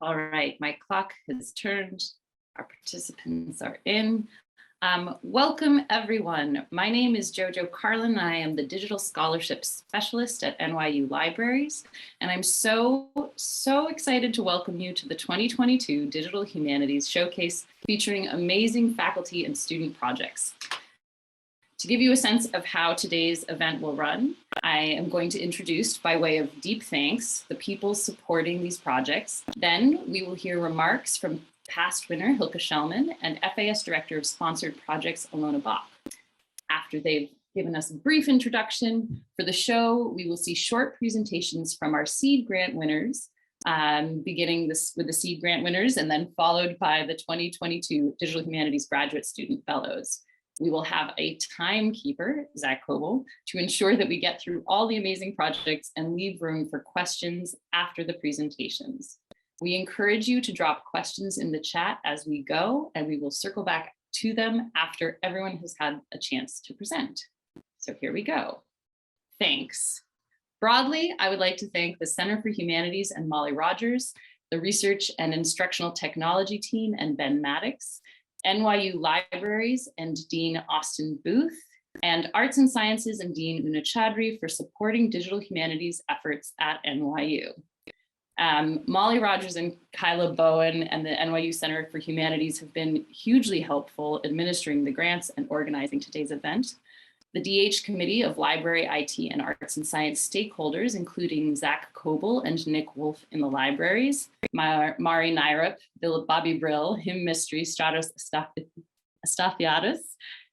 All right, my clock has turned. Our participants are in. Welcome, everyone. My name is Jojo Carlin. I am the Digital Scholarship Specialist at NYU Libraries, and I'm so excited to welcome you to the 2022 Digital Humanities Showcase featuring amazing faculty and student projects. To give you a sense of how today's event will run, I am going to introduce, by way of deep thanks, the people supporting these projects. Then we will hear remarks from past winner Hilke Schellman and FAS Director of Sponsored Projects Alona Bach. After they've given us a brief introduction for the show, we will see short presentations from our seed grant winners, beginning with the seed grant winners and then followed by the 2022 Digital Humanities Graduate Student Fellows. We will have a timekeeper, Zach Coble, to ensure that we get through all the amazing projects and leave room for questions after the presentations. We encourage you to drop questions in the chat as we go, and we will circle back to them after everyone has had a chance to present. So here we go. Thanks. Broadly, I would like to thank the Center for Humanities and Molly Rogers, the Research and Instructional Technology team and Ben Maddox, NYU Libraries and Dean Austin Booth, and Arts and Sciences and Dean Una Chaudhry for supporting digital humanities efforts at NYU. Molly Rogers and Kyla Bowen and the NYU Center for Humanities have been hugely helpful administering the grants and organizing today's event. The DH Committee of Library, IT, and Arts and Science stakeholders, including Zach Coble and Nick Wolf in the libraries, Mari Nairup, Bobby Brill, Hymn Mystery, Stratos Astathiadis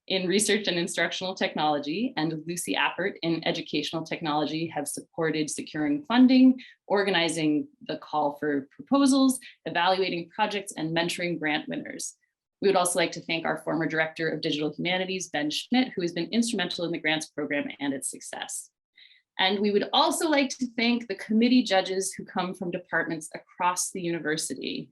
in Research and Instructional Technology, and Lucy Appert in Educational Technology have supported securing funding, organizing the call for proposals, evaluating projects, and mentoring grant winners. We would also like to thank our former Director of Digital Humanities, Ben Schmidt, who has been instrumental in the grants program and its success. And we would also like to thank the committee judges who come from departments across the university.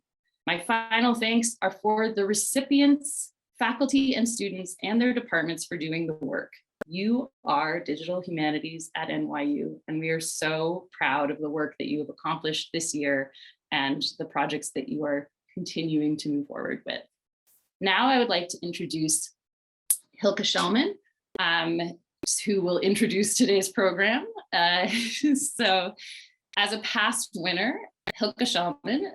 My final thanks are for the recipients, faculty and students and their departments for doing the work. You are Digital Humanities at NYU, and we are so proud of the work that you have accomplished this year and the projects that you are continuing to move forward with. Now I would like to introduce Hilke Schellman, who will introduce today's program. So as a past winner, Hilke Schellman,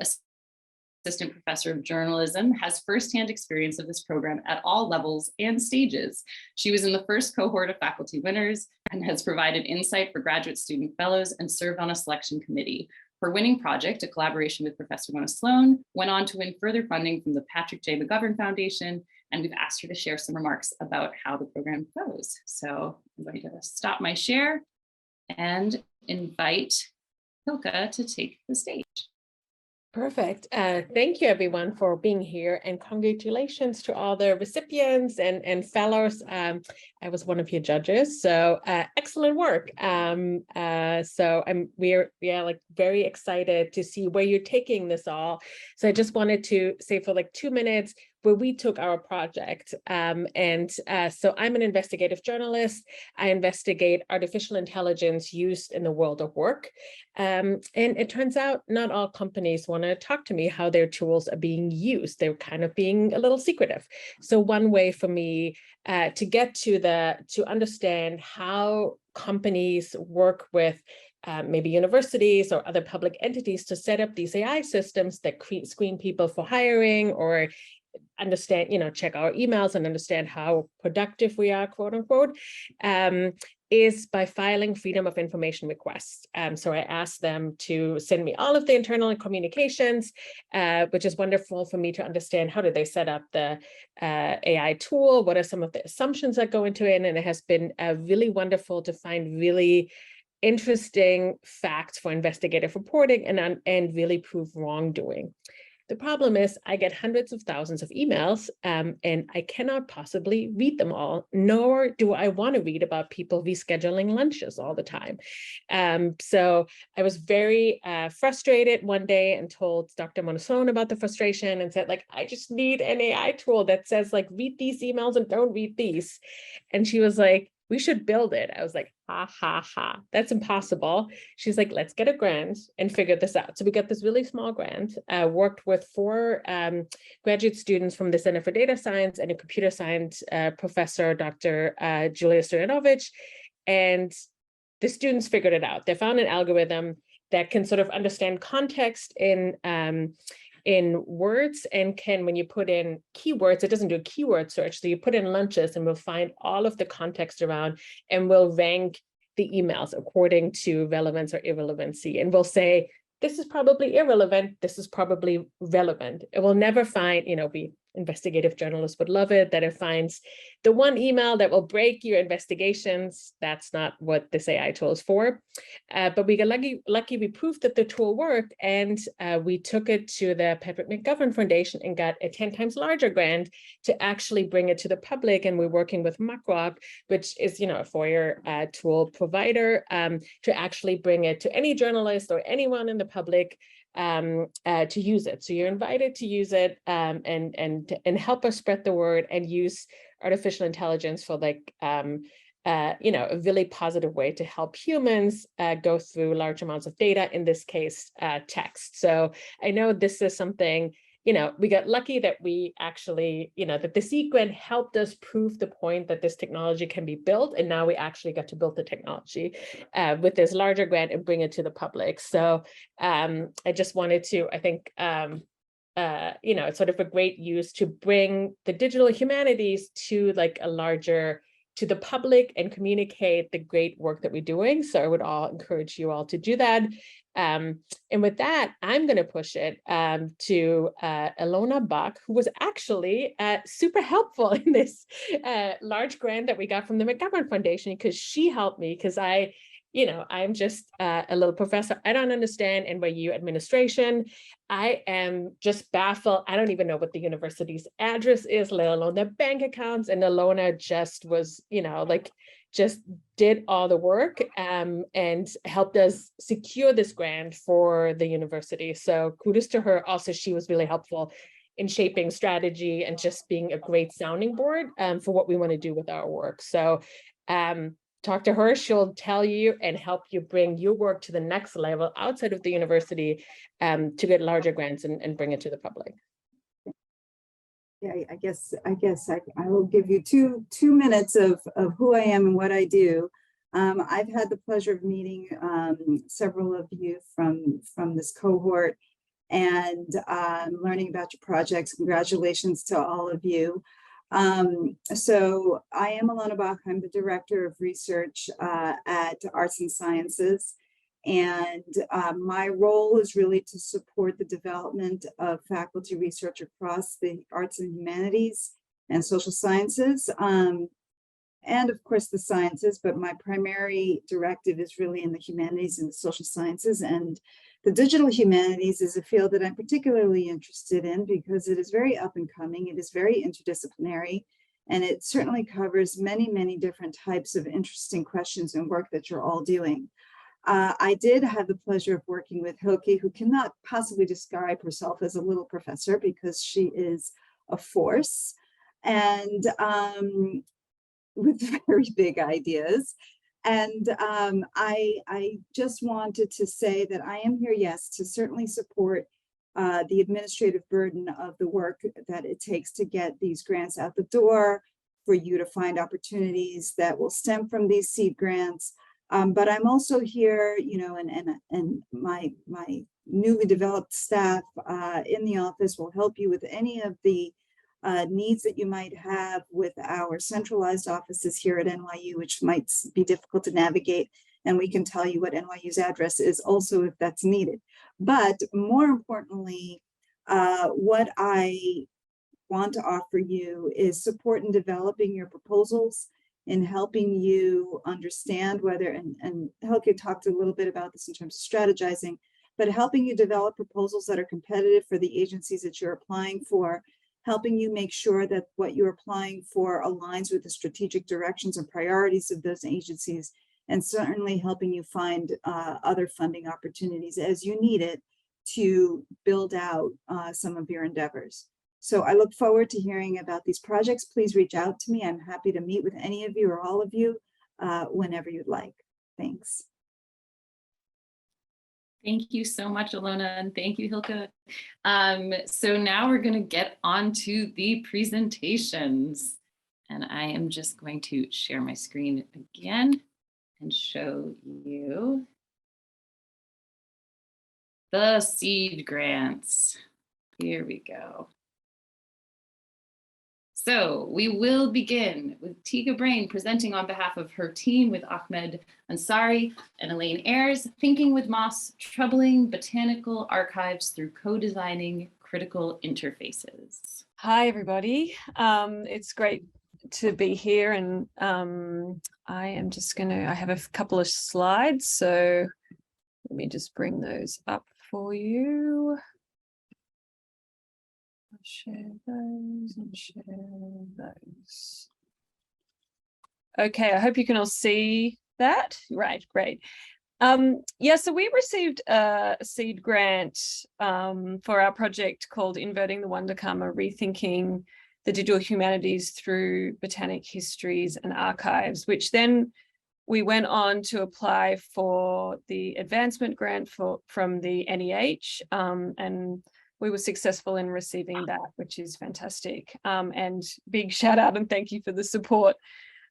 Assistant Professor of Journalism, has firsthand experience of this program at all levels and stages. She was in the first cohort of faculty winners and has provided insight for graduate student fellows and served on a selection committee. Her winning project, a collaboration with Professor Mona Sloan, went on to win further funding from the Patrick J. McGovern Foundation, and we've asked her to share some remarks about how the program goes. So I'm going to stop my share and invite Hilke to take the stage. Perfect. Thank you, everyone, for being here, and congratulations to all the recipients and fellows. I was one of your judges, so excellent work. We're like very excited to see where you're taking this all. So I just wanted to say for like 2 minutes where we took our project. So I'm an investigative journalist. I investigate artificial intelligence used in the world of work. And it turns out not all companies want to talk to me how their tools are being used. They're kind of being a little secretive. So one way for me to get to understand how companies work with maybe universities or other public entities to set up these AI systems that screen people for hiring or understand, check our emails and understand how productive we are, quote unquote, is by filing Freedom of Information requests. So I asked them to send me all of the internal communications, which is wonderful for me to understand how did they set up the AI tool, what are some of the assumptions that go into it, and it has been really wonderful to find really interesting facts for investigative reporting and really prove wrongdoing. The problem is I get hundreds of thousands of emails and I cannot possibly read them all, nor do I want to read about people rescheduling lunches all the time. So I was very frustrated one day and told Dr. Mona Sloan about the frustration and said, like, I just need an AI tool that says, like, read these emails and don't read these. And she was like, we should build it. I was like, ha, ha, ha, that's impossible. She's like, let's get a grant and figure this out. So we got this really small grant, worked with 4 graduate students from the Center for Data Science and a computer science professor, Dr. Julia Stoyanovich. And the students figured it out. They found an algorithm that can sort of understand context in words, and can, when you put in keywords, it doesn't do a keyword search. So you put in lunches and we'll find all of the context around, and we'll rank the emails according to relevance or irrelevancy. And we'll say, this is probably irrelevant, this is probably relevant. It will never find, we investigative journalists would love it, that it finds the one email that will break your investigations. That's not what this AI tool is for. But we got lucky, we proved that the tool worked, and we took it to the Patrick McGovern Foundation and got a 10 times larger grant to actually bring it to the public. And we're working with MuckRock, which is, a FOIA tool provider, to actually bring it to any journalist or anyone in the public to use it. So you're invited to use it and help us spread the word and use artificial intelligence for a really positive way to help humans go through large amounts of data, in this case, text. So I know this is something, we got lucky that we actually, that the seed grant helped us prove the point that this technology can be built. And now we actually got to build the technology with this larger grant and bring it to the public. So I just wanted to, I think, it's sort of a great use to bring the digital humanities to to the public and communicate the great work that we're doing. So I would encourage you all to do that. And with that, I'm going to push it to Ilona Bach, who was actually super helpful in this large grant that we got from the McGovern Foundation, because she helped me, because I'm just a little professor. I don't understand NYU administration. I am just baffled. I don't even know what the university's address is, let alone their bank accounts. And Ilona just was, just did all the work and helped us secure this grant for the university. So kudos to her. Also, she was really helpful in shaping strategy and just being a great sounding board for what we want to do with our work. So talk to her. She'll tell you and help you bring your work to the next level outside of the university to get larger grants and bring it to the public. Yeah, I guess I will give you two minutes of who I am and what I do. I've had the pleasure of meeting several of you from this cohort and learning about your projects. Congratulations to all of you. So I am Ilona Bach. I'm the Director of Research at Arts and Sciences. And my role is really to support the development of faculty research across the arts and humanities and social sciences, and of course the sciences, but my primary directive is really in the humanities and the social sciences. And the digital humanities is a field that I'm particularly interested in because it is very up and coming, it is very interdisciplinary, and it certainly covers many, many different types of interesting questions and work that you're all doing. I did have the pleasure of working with Hilke, who cannot possibly describe herself as a little professor because she is a force and with very big ideas. And I just wanted to say that I am here, yes, to certainly support the administrative burden of the work that it takes to get these grants out the door, for you to find opportunities that will stem from these seed grants. But I'm also here, and my newly developed staff in the office will help you with any of the needs that you might have with our centralized offices here at NYU, which might be difficult to navigate. And we can tell you what NYU's address is also if that's needed. But more importantly, what I want to offer you is support in developing your proposals, in helping you understand whether, and Helke talked a little bit about this in terms of strategizing, but helping you develop proposals that are competitive for the agencies that you're applying for, helping you make sure that what you're applying for aligns with the strategic directions and priorities of those agencies, and certainly helping you find other funding opportunities as you need it to build out some of your endeavors. So I look forward to hearing about these projects. Please reach out to me. I'm happy to meet with any of you or all of you. whenever you'd like. Thanks. Thank you so much, Ilona, and thank you, Hilke. So now we're going to get on to the presentations. And I am just going to share my screen again and show you the seed grants. Here we go. So we will begin with Tega Brain presenting on behalf of her team with Ahmed, Ansari, and Elaine Ayers, Thinking with Moss, Troubling Botanical Archives Through Co-Designing Critical Interfaces. Hi, everybody. It's great to be here, and I am just I have a couple of slides, so let me just bring those up for you. Share those and share those. Okay, I hope you can all see that. Right, great. Yeah, so we received a seed grant for our project called Inverting the Wonder Karma, Rethinking the Digital Humanities Through Botanic Histories and Archives, which then we went on to apply for the advancement grant from the NEH, and we were successful in receiving that, which is fantastic. And big shout out and thank you for the support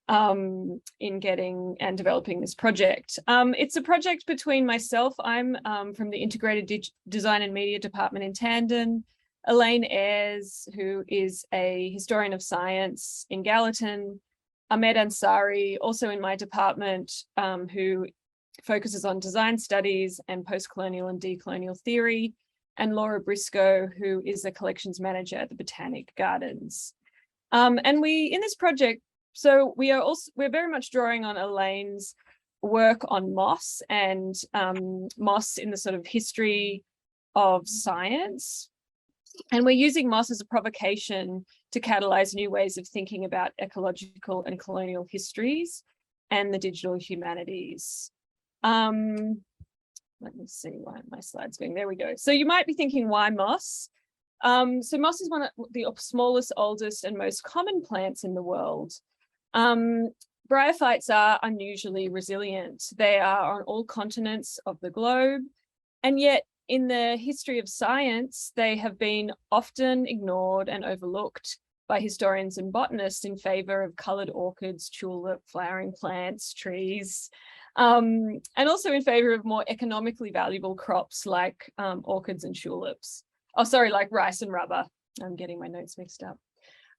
in getting and developing this project. It's a project between myself, I'm from the Integrated Design and Media Department in Tandon, Elaine Ayers, who is a historian of science in Gallatin, Ahmed Ansari, also in my department, who focuses on design studies and post-colonial and decolonial theory, and Laura Briscoe, who is a collections manager at the Botanic Gardens. And we, in this project, so we're very much drawing on Elaine's work on moss and moss in the sort of history of science. And we're using moss as a provocation to catalyze new ways of thinking about ecological and colonial histories and the digital humanities. Let me see why my slide's going. There we go. So you might be thinking, why moss? So moss is one of the smallest, oldest, and most common plants in the world. Bryophytes are unusually resilient. They are on all continents of the globe, and yet in the history of science, they have been often ignored and overlooked by historians and botanists in favor of colored orchids, tulip, flowering plants, trees, and also in favor of more economically valuable crops like orchids and tulips. Oh, sorry, like rice and rubber. I'm getting my notes mixed up.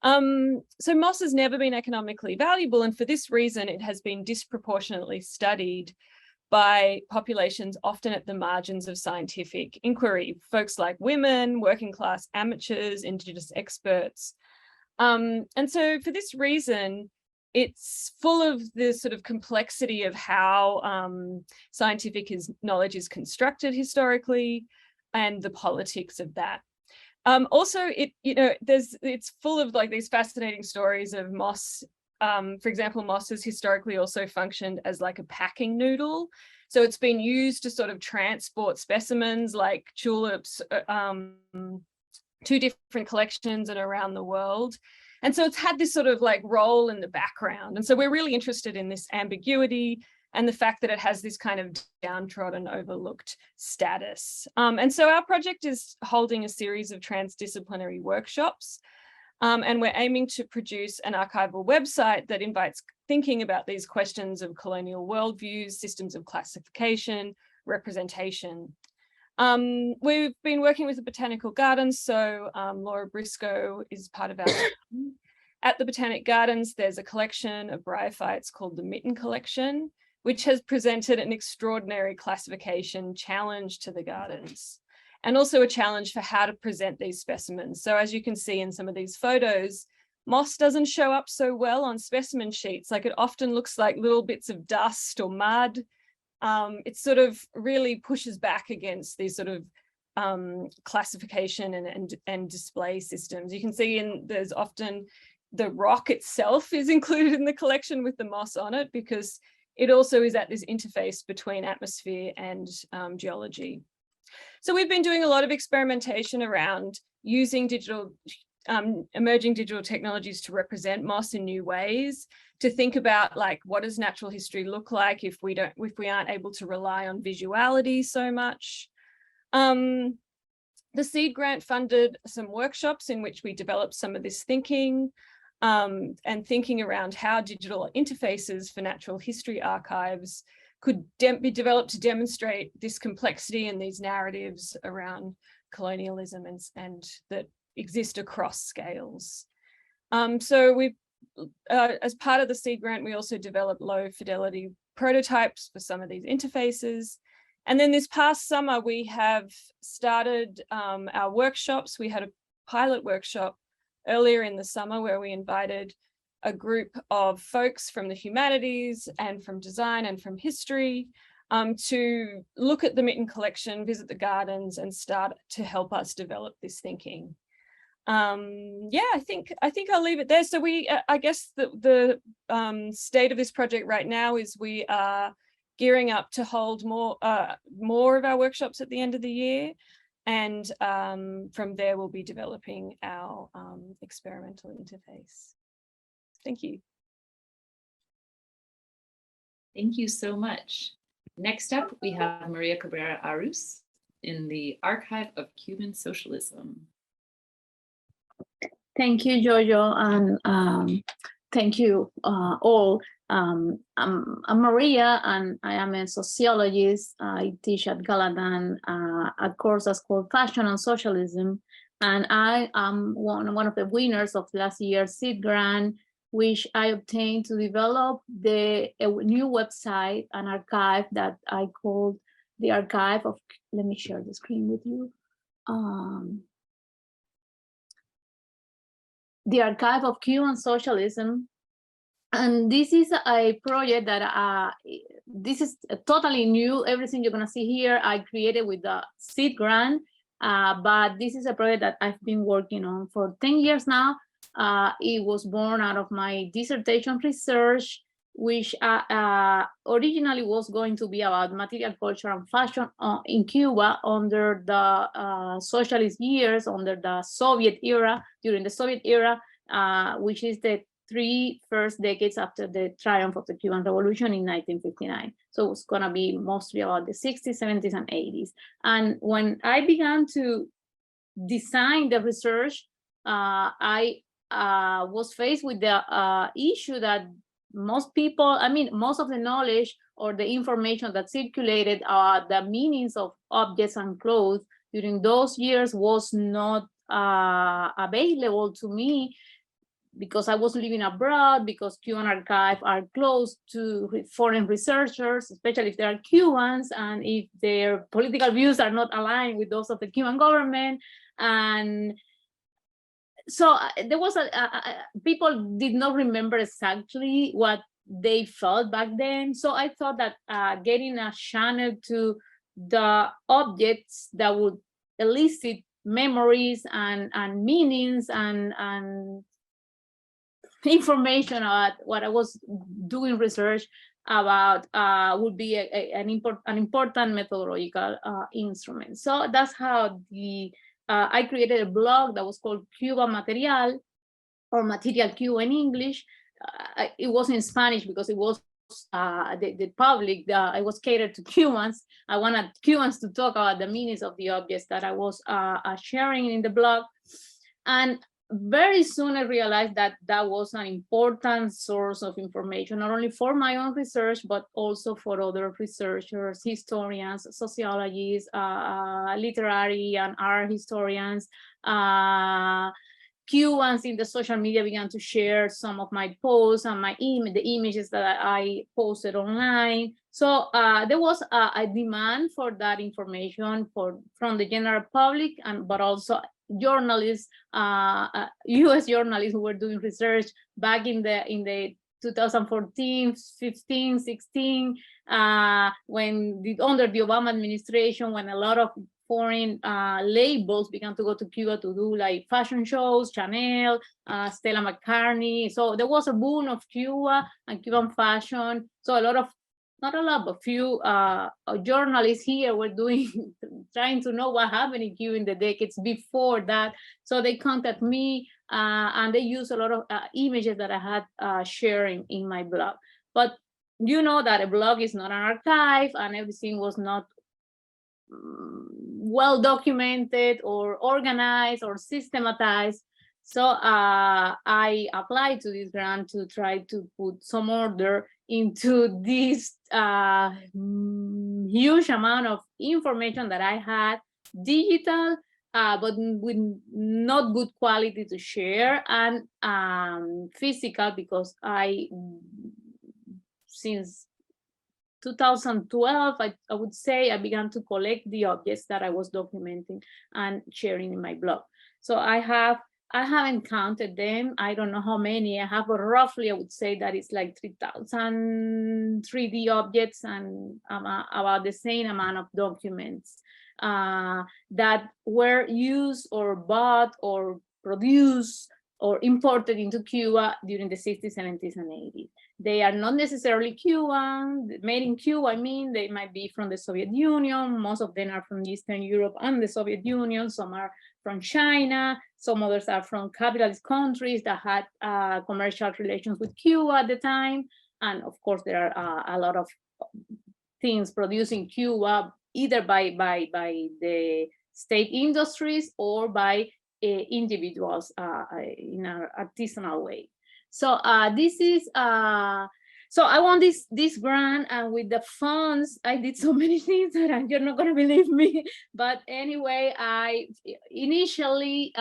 So moss has never been economically valuable, and for this reason, it has been disproportionately studied by populations often at the margins of scientific inquiry, folks like women, working class amateurs, Indigenous experts. And so for this reason, it's full of the sort of complexity of how scientific knowledge is constructed historically and the politics of that. Also, it's full of like these fascinating stories of moss. For example, moss has historically also functioned as like a packing noodle. So it's been used to sort of transport specimens like tulips to different collections and around the world. And so it's had this sort of like role in the background. And so we're really interested in this ambiguity and the fact that it has this kind of downtrodden, overlooked status. And so our project is holding a series of transdisciplinary workshops, and we're aiming to produce an archival website that invites thinking about these questions of colonial worldviews, systems of classification, representation. We've been working with the Botanical Gardens, so Laura Briscoe is part of our team. At the Botanic Gardens, there's a collection of bryophytes called the Mitten Collection, which has presented an extraordinary classification challenge to the gardens, and also a challenge for how to present these specimens. So as you can see in some of these photos, moss doesn't show up so well on specimen sheets. Like, it often looks like little bits of dust or mud. It sort of really pushes back against these sort of classification and display systems. You can see there's often the rock itself is included in the collection with the moss on it, because it also is at this interface between atmosphere and geology. So we've been doing a lot of experimentation around using emerging digital technologies to represent moss in new ways. to think about like, what does natural history look like if we aren't able to rely on visuality so much. The seed grant funded some workshops in which we developed some of this thinking, and thinking around how digital interfaces for natural history archives could be developed to demonstrate this complexity and these narratives around colonialism and that exist across scales. So we, as part of the seed grant, we also developed low fidelity prototypes for some of these interfaces. And then this past summer, we have started our workshops. We had a pilot workshop earlier in the summer where we invited a group of folks from the humanities and from design and from history to look at the Mitten collection, visit the gardens, and start to help us develop this thinking. Yeah, I think I'll leave it there. So I guess the state of this project right now is we are gearing up to hold more of our workshops at the end of the year. And from there, we'll be developing our experimental interface. Thank you. Thank you so much. Next up, we have Maria Cabrera Arus in the Archive of Cuban Socialism. Thank you, Jojo, and thank you all. I'm Maria, and I am a sociologist. I teach at Galadan a course that's called Fashion and Socialism, and I am one of the winners of last year's seed grant, which I obtained to develop a new website, an archive that I called the Archive of, let me share the screen with you. The Archive of Cuban Socialism. And this is a project that this is totally new. Everything you're gonna see here, I created with the seed grant, but this is a project that I've been working on for 10 years now. It was born out of my dissertation research, which originally was going to be about material culture and fashion in Cuba under the socialist years, under the Soviet era, during the Soviet era, which is the 3 first decades after the triumph of the Cuban Revolution in 1959. So it's gonna be mostly about the 60s, 70s, and 80s. And when I began to design the research, I was faced with the issue that most people, most of the knowledge or the information that circulated, the meanings of objects and clothes during those years was not available to me, because I was living abroad, because Cuban archives are close to foreign researchers, especially if they are Cubans, and if their political views are not aligned with those of the Cuban government. And so there was people did not remember exactly what they felt back then. So I thought that getting a channel to the objects that would elicit memories and meanings and information about what I was doing research about would be an important methodological instrument. So that's how I created a blog that was called Cuba Material, or Material Cuba in English. It was in Spanish because it was the public, it was catered to Cubans. I wanted Cubans to talk about the meanings of the objects that I was sharing in the blog. And very soon I realized that that was an important source of information, not only for my own research, but also for other researchers, historians, sociologists, literary and art historians. Cubans in the social media began to share some of my posts and the images that I posted online. So there was a demand for that information from the general public, but also journalists, US journalists who were doing research back in the 2014, 15, 16, when under the Obama administration, when a lot of foreign labels began to go to Cuba to do like fashion shows, Chenel, Stella McCartney. So there was a boom of Cuba and Cuban fashion. So not a lot, but few journalists here were trying to know what happened in Cuba in the decades before that. So they contacted me and they use a lot of images that I had sharing in my blog. But you know that a blog is not an archive, and everything was not well documented or organized or systematized. So I applied to this grant to try to put some order into this huge amount of information that I had, digital, but with not good quality to share, and physical, because since 2012, I would say I began to collect the objects that I was documenting and sharing in my blog. So I haven't counted them. I don't know how many I have, but roughly I would say that it's like 3,000 3D objects and about the same amount of documents that were used or bought or produced or imported into Cuba during the 60s, 70s, and 80s. They are not necessarily Cuban, made in Cuba. I mean, they might be from the Soviet Union. Most of them are from Eastern Europe and the Soviet Union. Some are from China. Some others are from capitalist countries that had commercial relations with Cuba at the time. And of course, there are a lot of things produced in Cuba, either by the state industries or by individuals in an artisanal way. So this is so I won this grant, and with the funds I did so many things that you're not gonna believe me. But anyway, I initially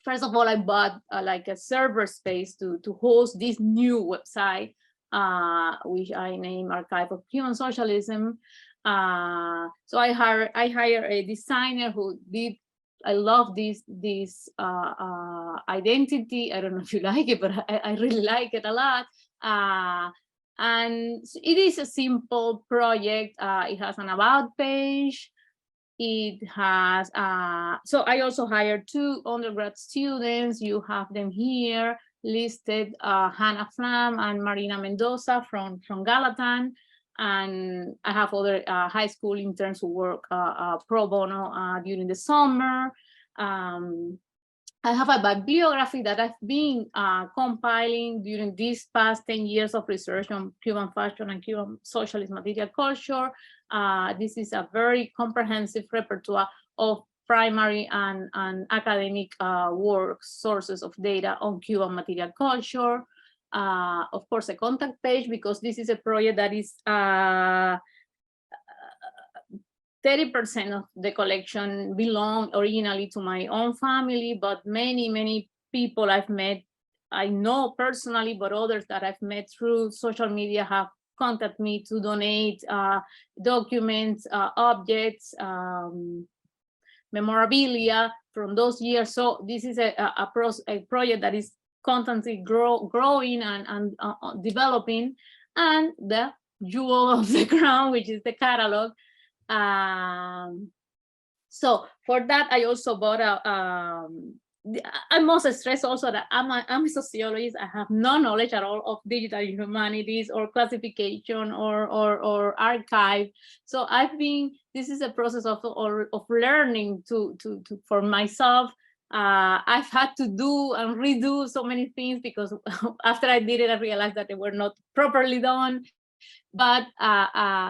first of all I bought like a server space to host this new website, which I named Archive of Cuban Socialism. So I hired a designer who did. I love this identity. I don't know if you like it, but I really like it a lot. And it is a simple project. It has an about page. It has, so I also hired 2 undergrad students. You have them here listed, Hannah Flam and Marina Mendoza from Galatan. And I have other high school interns who work pro bono during the summer. I have a bibliography that I've been compiling during these past 10 years of research on Cuban fashion and Cuban socialist material culture. This is a very comprehensive repertoire of primary and academic works, sources of data on Cuban material culture. Of course, a contact page, because this is a project that is 30% of the collection belong originally to my own family, but many people I've met, I know personally, but others that I've met through social media have contacted me to donate documents, objects, memorabilia from those years. So this is a project that is constantly growing and developing. And the jewel of the crown, which is the catalog. So for that, I also bought I must stress also that I'm a sociologist. I have no knowledge at all of digital humanities or classification or archive. So this is a process of learning for myself. I've had to do and redo so many things, because after I did it, I realized that they were not properly done. But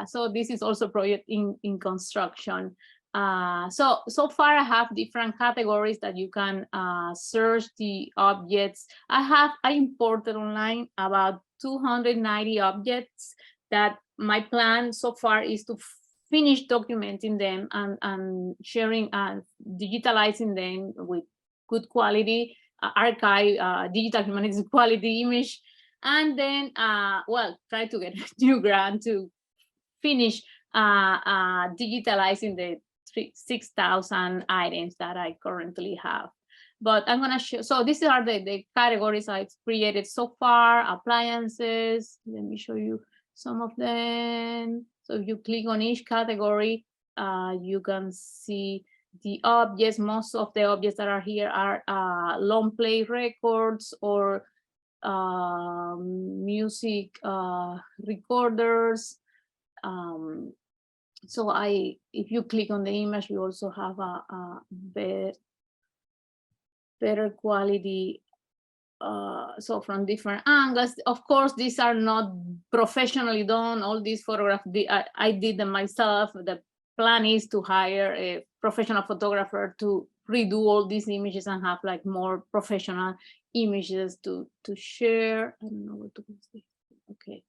so this is also a project in construction. So far I have different categories that you can search the objects. I imported online about 290 objects that my plan so far is to finish documenting them and sharing and digitalizing them with good quality archive, digital humanities quality image, and then well, try to get a new grant to finish digitalizing the 6,000 items that I currently have. But I'm gonna show, so these are the categories I've created so far. Appliances, let me show you some of them. So if you click on each category, you can see the objects. Most of the objects that are here are long play records or music recorders. So if you click on the image, we also have a better quality. So from different angles. Of course, these are not professionally done. All these photographs, I did them myself. The plan is to hire a professional photographer to redo all these images and have like more professional images to share. I don't know where to put this. Okay,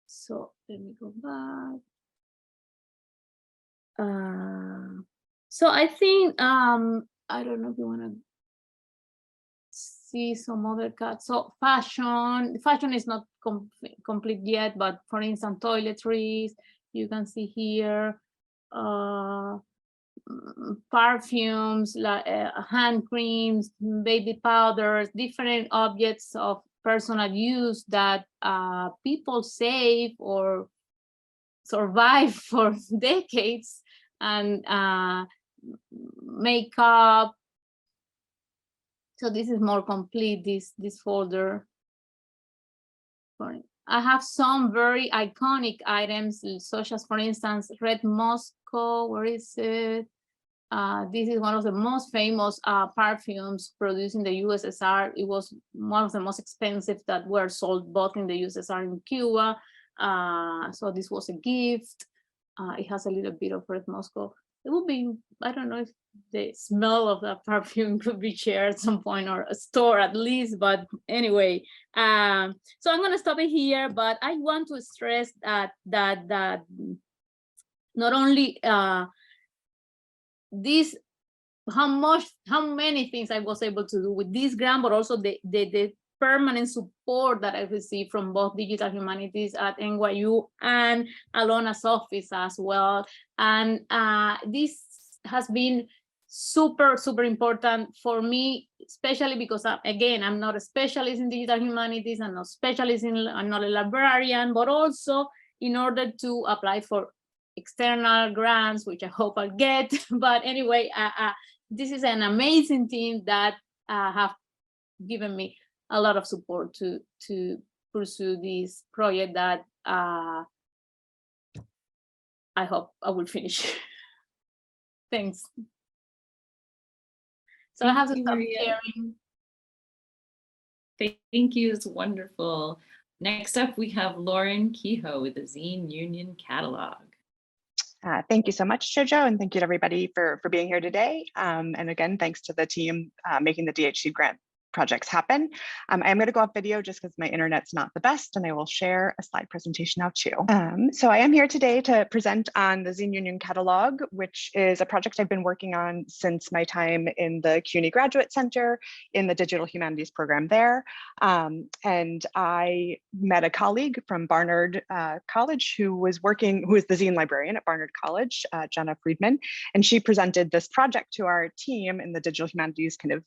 so let me go back. So I think I don't know if you want to see some other cuts. So fashion is not complete yet, but for instance, toiletries, you can see here, perfumes, like hand creams, baby powders, different objects of personal use that people save or survive for decades, and makeup. So this is more complete, this folder. I have some very iconic items, such as, for instance, Red Moscow. Where is it? This is one of the most famous perfumes produced in the USSR. It was one of the most expensive that were sold both in the USSR and Cuba. So this was a gift. It has a little bit of Red Moscow. It would be, I don't know if the smell of that perfume could be shared at some point, or a store at least, but anyway. So I'm gonna stop it here, but I want to stress that not only this, how many things I was able to do with this grant, but also the permanent support that I received from both Digital Humanities at NYU and Alona's office as well. And this has been super important for me, especially because again, I'm not a specialist in Digital Humanities, I'm not a librarian, but also in order to apply for external grants, which I hope I'll get. But anyway, this is an amazing team that have given me a lot of support to pursue this project that I hope I will finish. Thanks. So I have to stop sharing. Thank you, it's wonderful. Next up, we have Lauren Kehoe with the Zine Union Catalog. Thank you so much, Jojo, and thank you to everybody for being here today. And again, thanks to the team making the DHC grant projects happen. I am going to go off video just because my internet's not the best, and I will share a slide presentation now too. So I am here today to present on the Zine Union Catalog, which is a project I've been working on since my time in the CUNY Graduate Center in the Digital Humanities program there. And I met a colleague from Barnard College who is the Zine librarian at Barnard College, Jenna Friedman, and she presented this project to our team in the Digital Humanities kind of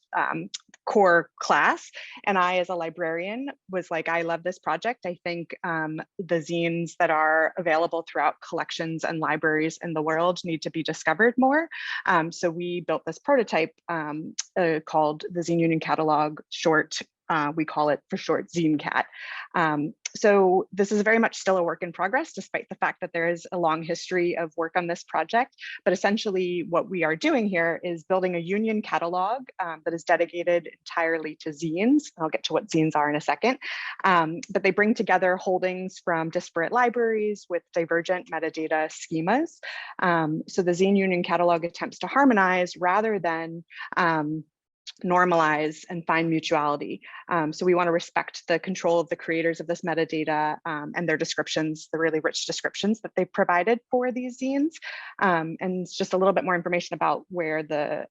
core class. And I, as a librarian, was like, I love this project. I think the zines that are available throughout collections and libraries in the world need to be discovered more. So we built this prototype called the Zine Union Catalog, short. We call it for short ZineCat. So this is very much still a work in progress, despite the fact that there is a long history of work on this project. But essentially what we are doing here is building a union catalog that is dedicated entirely to zines. I'll get to what zines are in a second. But they bring together holdings from disparate libraries with divergent metadata schemas. So the Zine Union Catalog attempts to harmonize rather than normalize and find mutuality. So we want to respect the control of the creators of this metadata and their descriptions, the really rich descriptions that they've provided for these zines. And just a little bit more information about where the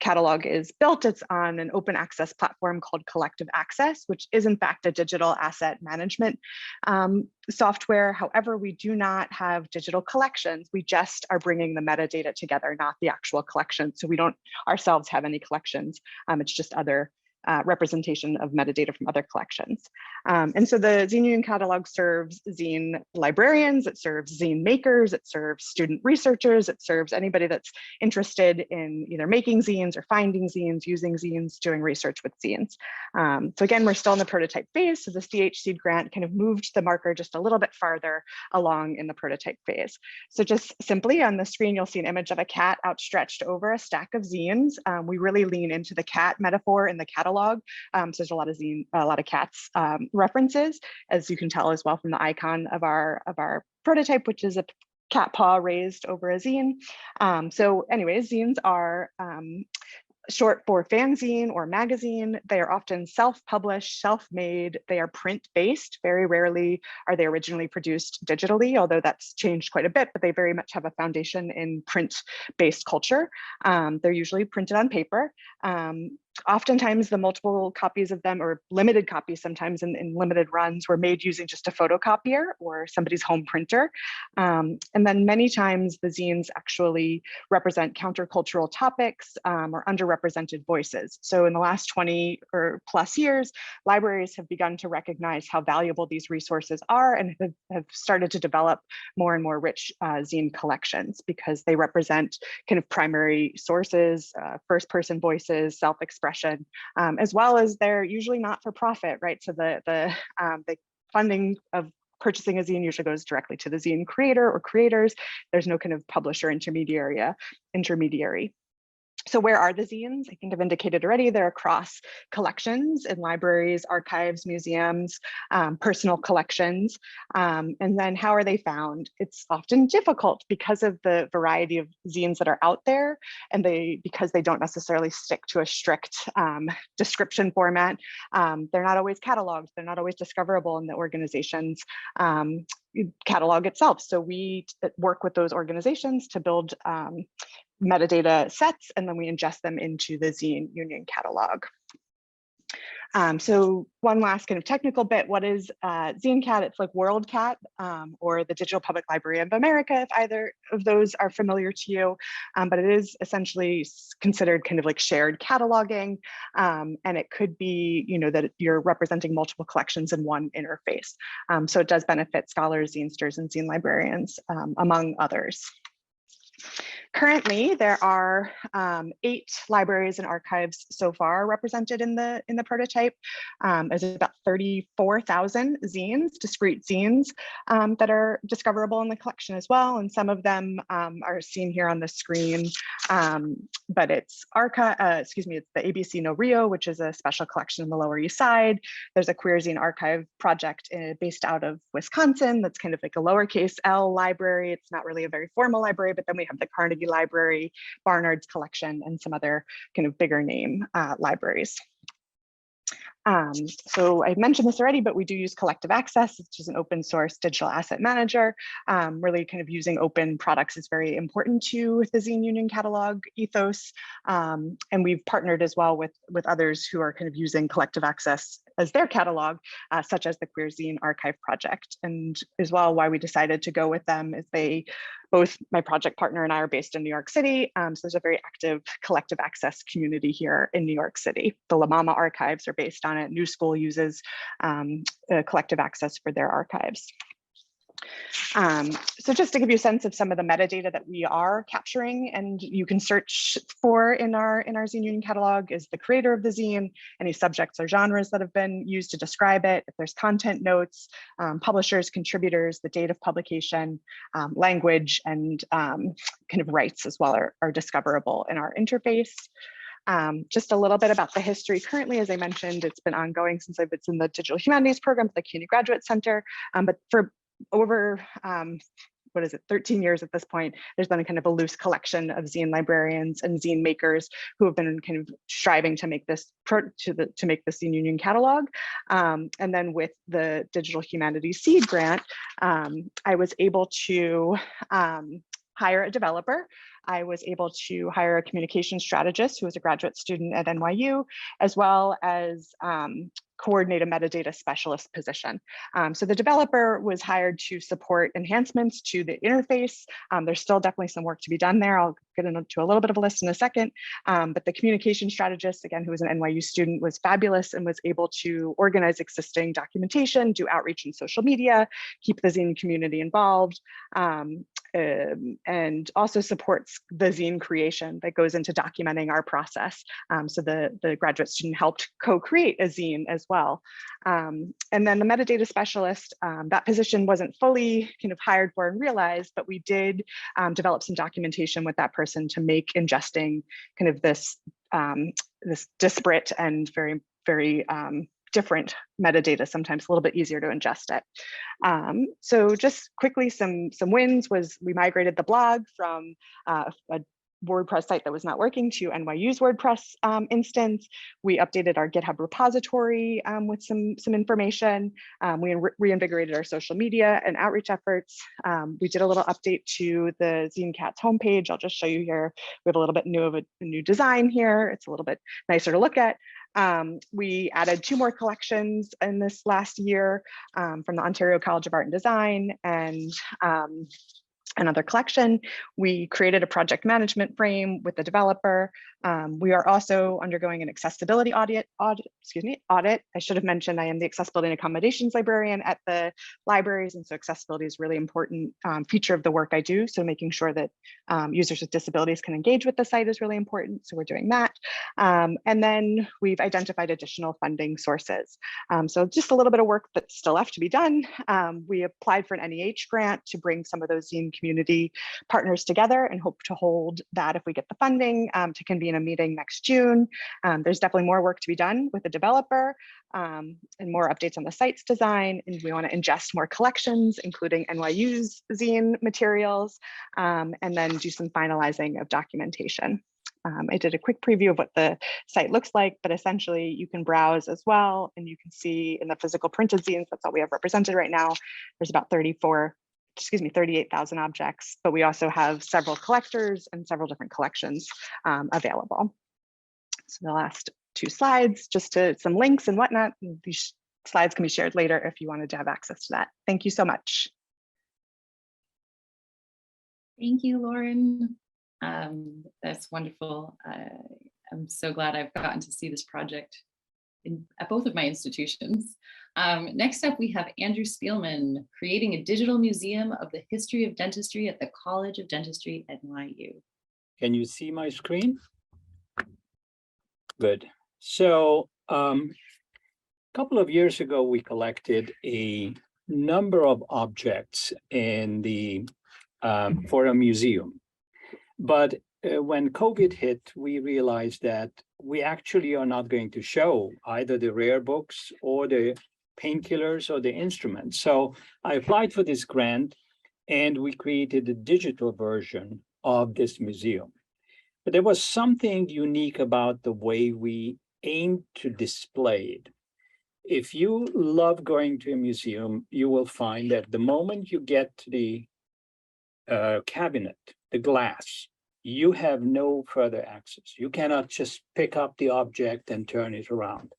catalog is built. It's on an open access platform called Collective Access, which is in fact a digital asset management software. However, we do not have digital collections. We just are bringing the metadata together, not the actual collection. So we don't ourselves have any collections. It's just other representation of metadata from other collections. And so the Zine Union Catalog serves zine librarians, it serves zine makers, it serves student researchers, it serves anybody that's interested in either making zines or finding zines, using zines, doing research with zines. So again, we're still in the prototype phase, so this DH Seed grant kind of moved the marker just a little bit farther along in the prototype phase. So just simply on the screen, you'll see an image of a cat outstretched over a stack of zines. We really lean into the cat metaphor in the catalog. So there's a lot of cats references, as you can tell as well from the icon of our prototype, which is a cat paw raised over a zine. So anyways, zines are short for fanzine or magazine. They are often self-published, self-made. They are print-based. Very rarely are they originally produced digitally, although that's changed quite a bit, but they very much have a foundation in print-based culture. They're usually printed on paper. Oftentimes the multiple copies of them, or limited copies sometimes in limited runs, were made using just a photocopier or somebody's home printer. And then many times the zines actually represent countercultural topics or underrepresented voices. So in the last 20 or plus years, libraries have begun to recognize how valuable these resources are and have started to develop more and more rich zine collections, because they represent kind of primary sources, first-person voices, self-expression, as well as they're usually not for profit, right? So the funding of purchasing a zine usually goes directly to the zine creator or creators. There's no kind of publisher intermediary. So where are the zines? I think I've indicated already, they're across collections in libraries, archives, museums, personal collections. And then how are they found? It's often difficult because of the variety of zines that are out there, and because they don't necessarily stick to a strict description format. They're not always cataloged, they're not always discoverable in the organization's catalog itself. So we work with those organizations to build metadata sets, and then we ingest them into the Zine Union catalog. So one last kind of technical bit, what is ZineCat? It's like WorldCat or the Digital Public Library of America, if either of those are familiar to you, but it is essentially considered kind of like shared cataloging, and it could be, you know, that you're representing multiple collections in one interface. So it does benefit scholars, zinesters, and zine librarians, among others. Currently, there are 8 libraries and archives so far represented in the prototype. There's about 34,000 zines, discrete zines, that are discoverable in the collection as well. And some of them are seen here on the screen. But it's it's the ABC No Rio, which is a special collection in the Lower East Side. There's a queer zine archive project based out of Wisconsin. That's kind of like a lowercase L library. It's not really a very formal library, but then we have the Carnegie Library, Barnard's collection, and some other kind of bigger name libraries. So I mentioned this already, but we do use Collective Access, which is an open source digital asset manager. Really kind of using open products is very important to the Zine Union catalog ethos. And we've partnered as well with others who are kind of using Collective Access as their catalog, such as the Queer Zine Archive Project. And as well, why we decided to go with them is both my project partner and I are based in New York City. So there's a very active collective access community here in New York City. The La Mama archives are based on it. New School uses collective access for their archives. So just to give you a sense of some of the metadata that we are capturing and you can search for in our Zine Union catalog is the creator of the zine, any subjects or genres that have been used to describe it, if there's content notes, publishers, contributors, the date of publication, language, and kind of rights as well are discoverable in our interface. Just a little bit about the history. Currently, as I mentioned, it's been ongoing since I've been in the Digital Humanities program at the CUNY Graduate Center, but for over 13 years at this point, there's been a kind of a loose collection of zine librarians and zine makers who have been kind of striving to make this to make the Zine Union catalog. And then with the Digital Humanities Seed Grant, I was able to hire a developer. I was able to hire a communication strategist who was a graduate student at NYU, as well as coordinate a metadata specialist position. So the developer was hired to support enhancements to the interface. There's still definitely some work to be done there. I'll get into a little bit of a list in a second, but the communication strategist, again, who was an NYU student, was fabulous and was able to organize existing documentation, do outreach in social media, keep the zine community involved, and also supports the zine creation that goes into documenting our process. So the graduate student helped co-create a zine as well. And then the metadata specialist, that position wasn't fully kind of hired for and realized, but we did develop some documentation with that person to make ingesting kind of this, this disparate and very, very different metadata, sometimes a little bit easier to ingest it. So just quickly, some wins was we migrated the blog from a WordPress site that was not working to NYU's WordPress instance. We updated our GitHub repository with some information. We reinvigorated our social media and outreach efforts. We did a little update to the Zine Cats homepage. I'll just show you here. We have a little bit of a new design here. It's a little bit nicer to look at. We added 2 more collections in this last year from the Ontario College of Art and Design and another collection. We created a project management frame with the developer. We are also undergoing an accessibility audit. I should have mentioned I am the accessibility and accommodations librarian at the libraries, and so accessibility is a really important feature of the work I do. So making sure that users with disabilities can engage with the site is really important. So we're doing that. And then we've identified additional funding sources. So just a little bit of work that's still left to be done. We applied for an NEH grant to bring some of those zine community partners together and hope to hold that if we get the funding to convene a meeting next June. There's definitely more work to be done with the developer and more updates on the site's design. And we want to ingest more collections, including NYU's zine materials, and then do some finalizing of documentation. I did a quick preview of what the site looks like, but essentially you can browse as well. And you can see in the physical printed zines, that's all we have represented right now. There's about 38,000 objects, but we also have several collectors and several different collections available. So the last 2 slides, just to some links and whatnot. These slides can be shared later if you wanted to have access to that. Thank you so much. Thank you, Lauren. That's wonderful. I'm so glad I've gotten to see this project at both of my institutions. Next up, we have Andrew Spielman, creating a digital museum of the history of dentistry at the College of Dentistry at NYU. Can you see my screen? Good. So a couple of years ago, we collected a number of objects in the for a museum. But when COVID hit, we realized that we actually are not going to show either the rare books or the painkillers or the instruments. So I applied for this grant and we created a digital version of this museum. But there was something unique about the way we aimed to display it. If you love going to a museum, you will find that the moment you get to the cabinet, the glass, you have no further access. You cannot just pick up the object and turn it around.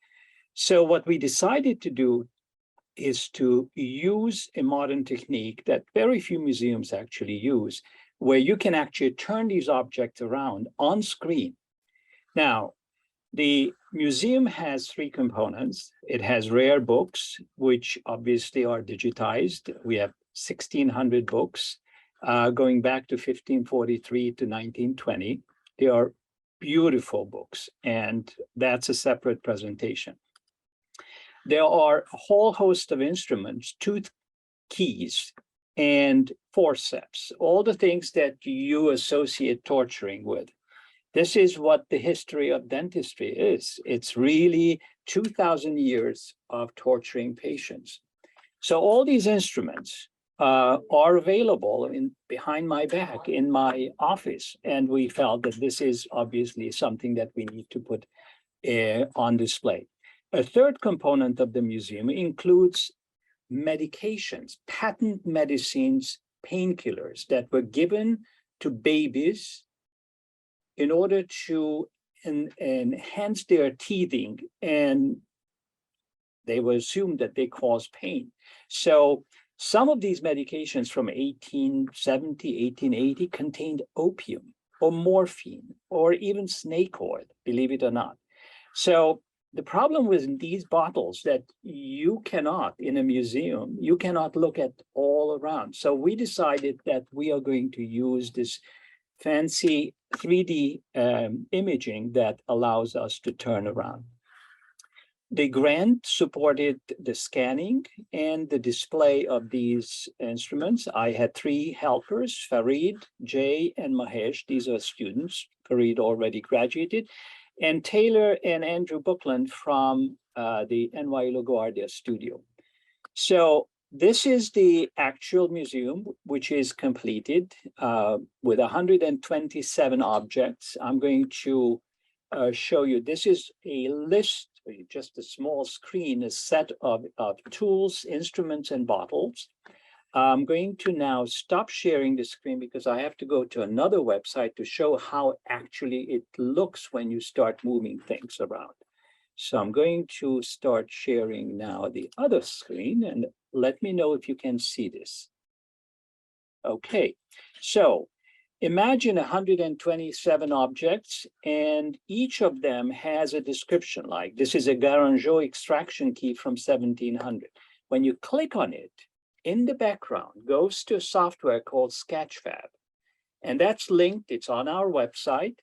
So what we decided to do is to use a modern technique that very few museums actually use, where you can actually turn these objects around on screen. Now, the museum has 3 components. It has rare books, which obviously are digitized. We have 1,600 books going back to 1543 to 1920. They are beautiful books, and that's a separate presentation. There are a whole host of instruments, tooth keys, and forceps, all the things that you associate torturing with. This is what the history of dentistry is. It's really 2,000 years of torturing patients. So all these instruments are available behind my back in my office. And we felt that this is obviously something that we need to put on display. A third component of the museum includes medications, patent medicines, painkillers that were given to babies in order to enhance their teething, and they were assumed that they cause pain. So some of these medications from 1870, 1880 contained opium. or morphine, or even snake oil, believe it or not. So the problem with these bottles that you cannot, in a museum, you cannot look at all around. So we decided that we are going to use this fancy 3D imaging that allows us to turn around. The grant supported the scanning and the display of these instruments. I had 3 helpers, Farid, Jay, and Mahesh. These are students. Farid already graduated. And Taylor and Andrew Bookland from the NYU LaGuardia studio. So this is the actual museum, which is completed with 127 objects. I'm going to show you, this is a list, just a small screen, a set of tools, instruments, and bottles. I'm going to now stop sharing the screen because I have to go to another website to show how actually it looks when you start moving things around. So I'm going to start sharing now the other screen, and let me know if you can see this. Okay, so imagine 127 objects, and each of them has a description, like this is a Garangeau extraction key from 1700. When you click on it, in the background goes to a software called Sketchfab, and that's linked, it's on our website.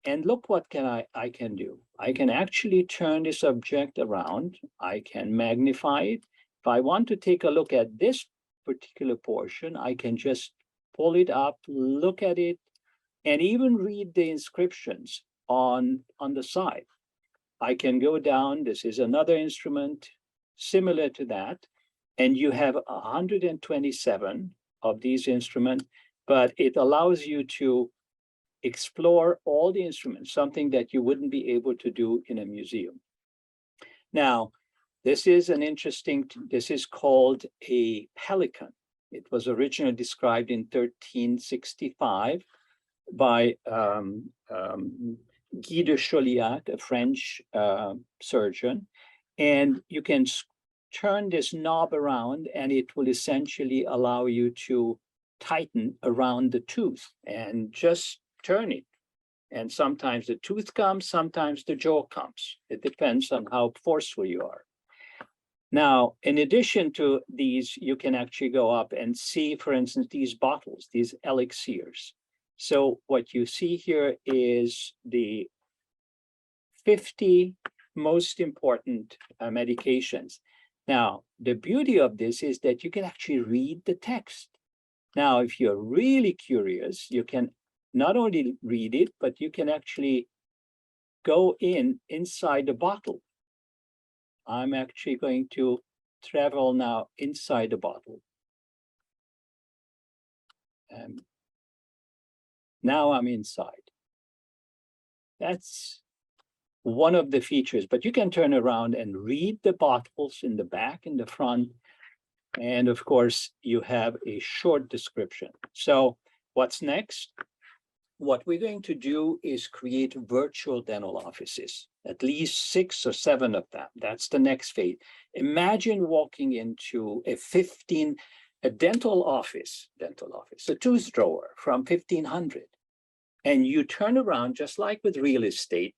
And look what I can do. I can actually turn this object around. I can magnify it. If I want to take a look at this particular portion, I can just pull it up, look at it, and even read the inscriptions on the side. I can go down. This is another instrument similar to that. And you have 127 of these instruments, but it allows you to explore all the instruments, something that you wouldn't be able to do in a museum. Now, this is an interesting, this is called a pelican. It was originally described in 1365 by Guy de Chauliac, a French surgeon. And you can turn this knob around and it will essentially allow you to tighten around the tooth and just turn it. And sometimes the tooth comes, sometimes the jaw comes. It depends on how forceful you are. Now, in addition to these, you can actually go up and see, for instance, these bottles, these elixirs. So what you see here is the 50 most important medications. Now, the beauty of this is that you can actually read the text. Now, if you're really curious, you can not only read it, but you can actually go inside the bottle. I'm actually going to travel now inside the bottle. And now I'm inside. That's one of the features, but you can turn around and read the bottles in the back, in the front. And of course, you have a short description. So what's next? What we're going to do is create virtual dental offices, at least 6 or 7 of them. That's the next phase. Imagine walking into a dental office, a tooth drawer from 1500. And you turn around, just like with real estate,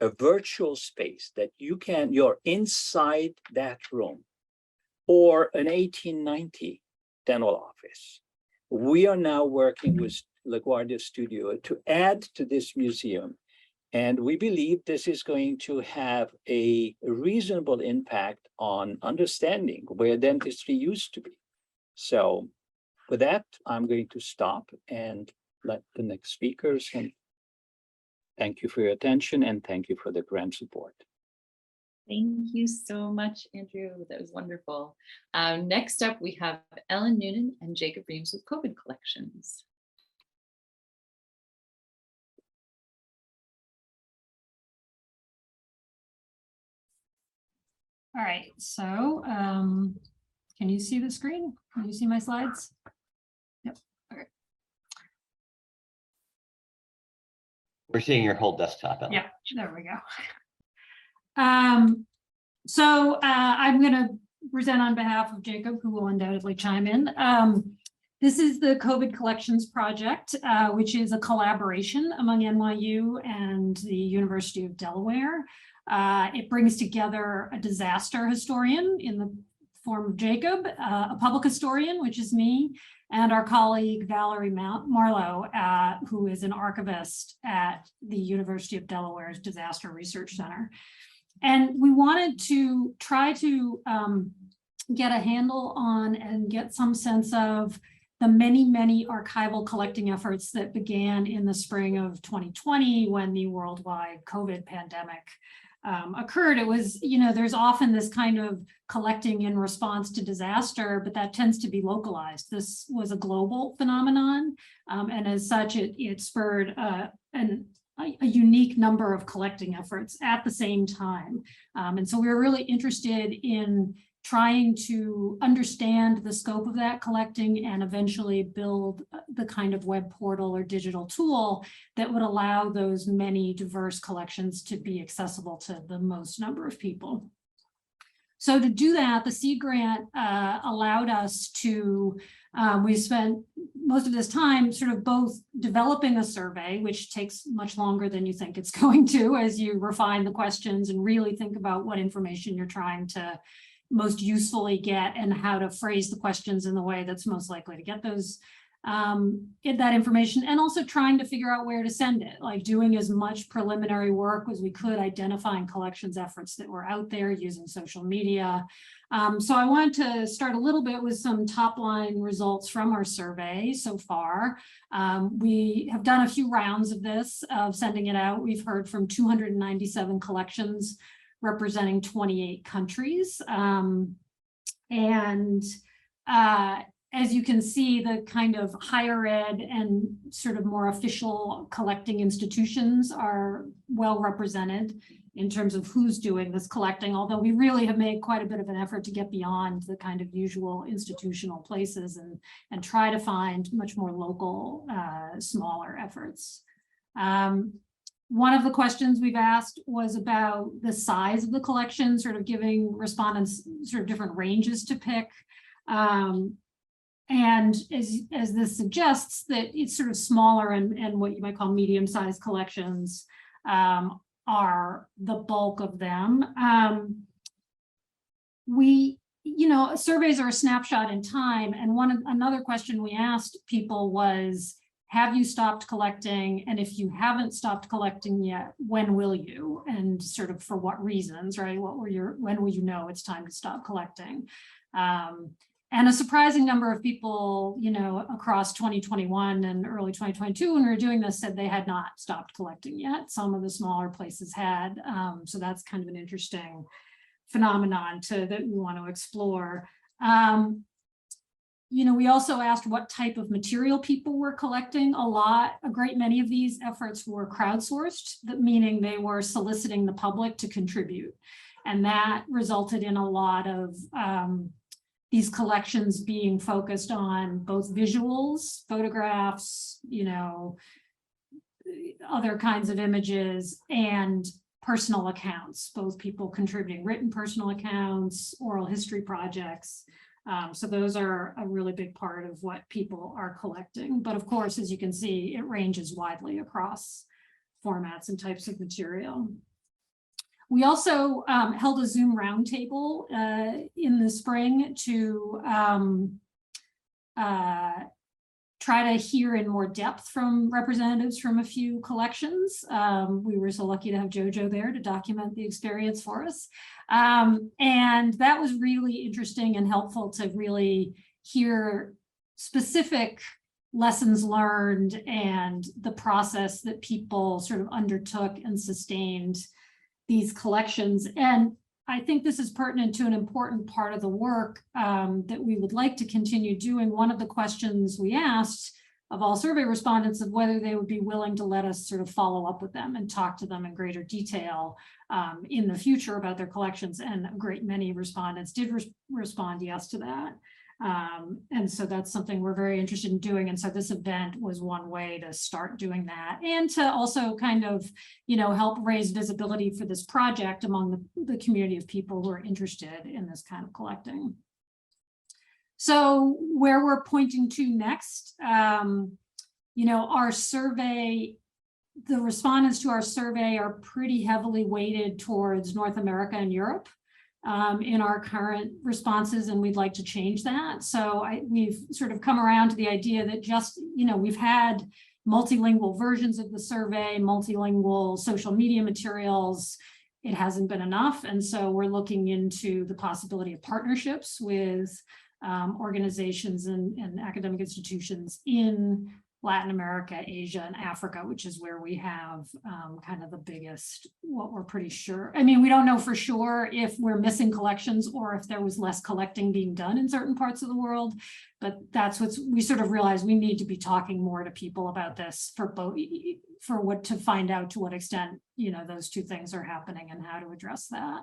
a virtual space that you're inside that room, or an 1890 dental office. We are now working with LaGuardia Studio to add to this museum. And we believe this is going to have a reasonable impact on understanding where dentistry used to be. So with that, I'm going to stop and let the next speakers. And thank you for your attention and thank you for the grant support. Thank you so much, Andrew. That was wonderful. Next up, we have Ellen Noonan and Jacob Remes with COVID collections. All right, so can you see the screen? Can you see my slides? Yep. All right. We're seeing your whole desktop. Ellen. Yeah, there we go. So I'm going to present on behalf of Jacob, who will undoubtedly chime in. This is the COVID Collections Project, which is a collaboration among NYU and the University of Delaware. It brings together a disaster historian in the form of Jacob, a public historian, which is me, and our colleague Valerie Marlowe, who is an archivist at the University of Delaware's Disaster Research Center. And we wanted to try to get a handle on and get some sense of the many archival collecting efforts that began in the spring of 2020 when the worldwide COVID pandemic occurred. It was, there's often this kind of collecting in response to disaster, but that tends to be localized. This was a global phenomenon, and as such, it spurred a unique number of collecting efforts at the same time. And so we were really interested in trying to understand the scope of that collecting and eventually build the kind of web portal or digital tool that would allow those many diverse collections to be accessible to the most number of people. So to do that, the Seed Grant allowed us to, we spent most of this time sort of both developing a survey, which takes much longer than you think it's going to as you refine the questions and really think about what information you're trying to most usefully get and how to phrase the questions in the way that's most likely to get those get that information, and also trying to figure out where to send it, like doing as much preliminary work as we could, identifying collections efforts that were out there using social media. So I wanted to start a little bit with some top line results from our survey so far. We have done a few rounds of this, of sending it out. We've heard from 297 collections representing 28 countries. As you can see, the kind of higher ed and sort of more official collecting institutions are well represented in terms of who's doing this collecting, although we really have made quite a bit of an effort to get beyond the kind of usual institutional places and try to find much more local, smaller efforts. One of the questions we've asked was about the size of the collection, sort of giving respondents sort of different ranges to pick. And as this suggests, that it's sort of smaller and what you might call medium-sized collections are the bulk of them. Surveys are a snapshot in time, and another question we asked people was, have you stopped collecting? And if you haven't stopped collecting yet, when will you? And sort of for what reasons, right? When will you know it's time to stop collecting? And a surprising number of people, across 2021 and early 2022, when we were doing this, said they had not stopped collecting yet. Some of the smaller places had. So that's kind of an interesting phenomenon that we want to explore. We also asked what type of material people were collecting. A great many of these efforts were crowdsourced, meaning they were soliciting the public to contribute. And that resulted in a lot of these collections being focused on both visuals, photographs, other kinds of images, and personal accounts, both people contributing written personal accounts, oral history projects. So those are a really big part of what people are collecting. But of course, as you can see, it ranges widely across formats and types of material. We also held a Zoom roundtable in the spring to try to hear in more depth from representatives from a few collections. We were so lucky to have Jojo there to document the experience for us. And that was really interesting and helpful to really hear specific lessons learned and the process that people sort of undertook and sustained these collections. And I think this is pertinent to an important part of the work that we would like to continue doing. One of the questions we asked of all survey respondents of whether they would be willing to let us sort of follow up with them and talk to them in greater detail in the future about their collections. And a great many respondents did respond yes to that. And so that's something we're very interested in doing. And so this event was one way to start doing that, and to also kind of, help raise visibility for this project among the community of people who are interested in this kind of collecting. So where we're pointing to next, our survey, the respondents to our survey are pretty heavily weighted towards North America and Europe in our current responses, and we'd like to change that. So we've sort of come around to the idea that just, we've had multilingual versions of the survey, multilingual social media materials. It hasn't been enough. And so we're looking into the possibility of partnerships with organizations and academic institutions in Latin America, Asia, and Africa, which is where we have kind of the biggest, what we're pretty sure. I mean, we don't know for sure if we're missing collections or if there was less collecting being done in certain parts of the world, but that's we sort of realized we need to be talking more to people about this to find out to what extent, those two things are happening and how to address that.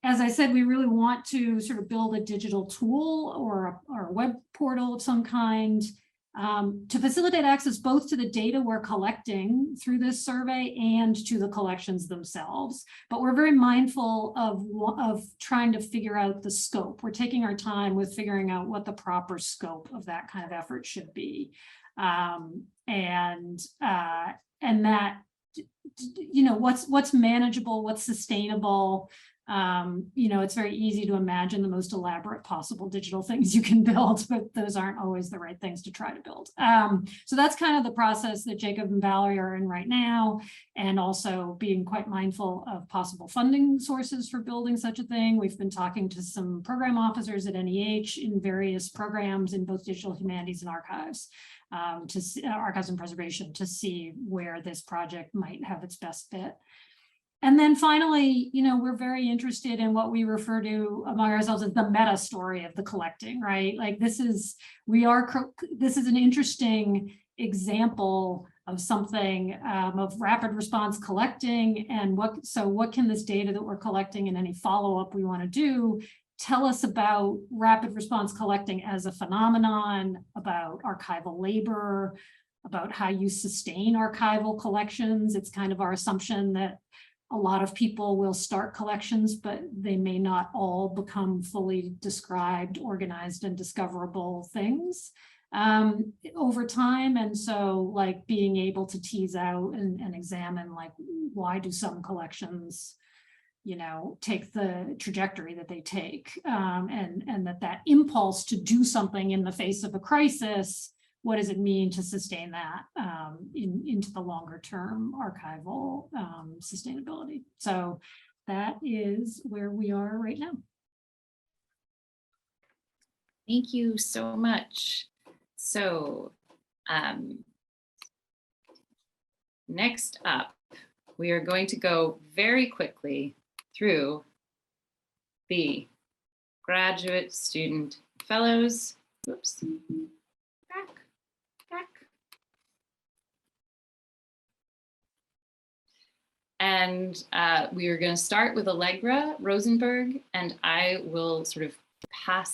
As I said, we really want to sort of build a digital tool or a web portal of some kind to facilitate access both to the data we're collecting through this survey and to the collections themselves. But we're very mindful of trying to figure out the scope. We're taking our time with figuring out what the proper scope of that kind of effort should be. And that, what's manageable, what's sustainable. It's very easy to imagine the most elaborate possible digital things you can build, but those aren't always the right things to try to build. So that's kind of the process that Jacob and Valerie are in right now, and also being quite mindful of possible funding sources for building such a thing. We've been talking to some program officers at NEH in various programs in both digital humanities and archives, archives and preservation, to see where this project might have its best fit. And then finally, we're very interested in what we refer to among ourselves as the meta story of the collecting, right? Like this is an interesting example of something of rapid response collecting, and what can this data that we're collecting and any follow-up we want to do tell us about rapid response collecting as a phenomenon, about archival labor, about how you sustain archival collections. It's kind of our assumption that a lot of people will start collections, but they may not all become fully described, organized, and discoverable things over time. And so like being able to tease out and examine, like, why do some collections, take the trajectory that they take, and that impulse to do something in the face of a crisis, what does it mean to sustain that into the longer term archival sustainability? So that is where we are right now. Thank you so much. So next up, we are going to go very quickly through the graduate student fellows. Whoops. Back. And we are going to start with Allegra Rosenberg, and I will sort of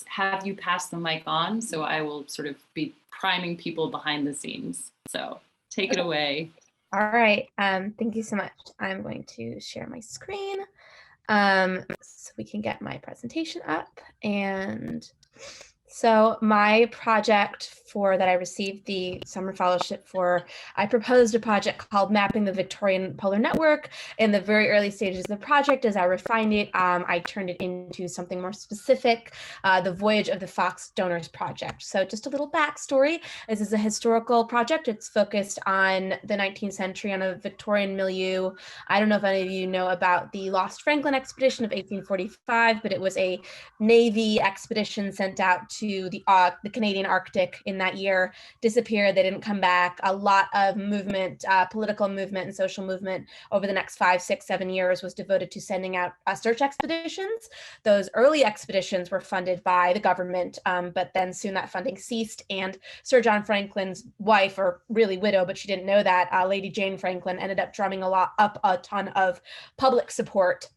have you pass the mic on. So I will sort of be priming people behind the scenes. So take it away. All right. Thank you so much. I'm going to share my screen so we can get my presentation up. And so my project that I received the summer fellowship for, I proposed a project called Mapping the Victorian Polar Network. In the very early stages of the project, as I refined it, I turned it into something more specific, the Voyage of the Fox Donors Project. So just a little backstory. This is a historical project. It's focused on the 19th century, on a Victorian milieu. I don't know if any of you know about the Lost Franklin expedition of 1845, but it was a Navy expedition sent out to the Canadian Arctic in that year, disappeared. They didn't come back. A lot of movement, political movement and social movement over the next 5, 6, 7 years was devoted to sending out search expeditions. Those early expeditions were funded by the government, but then soon that funding ceased, and Sir John Franklin's wife, or really widow, but she didn't know that, Lady Jane Franklin, ended up drumming up a ton of public support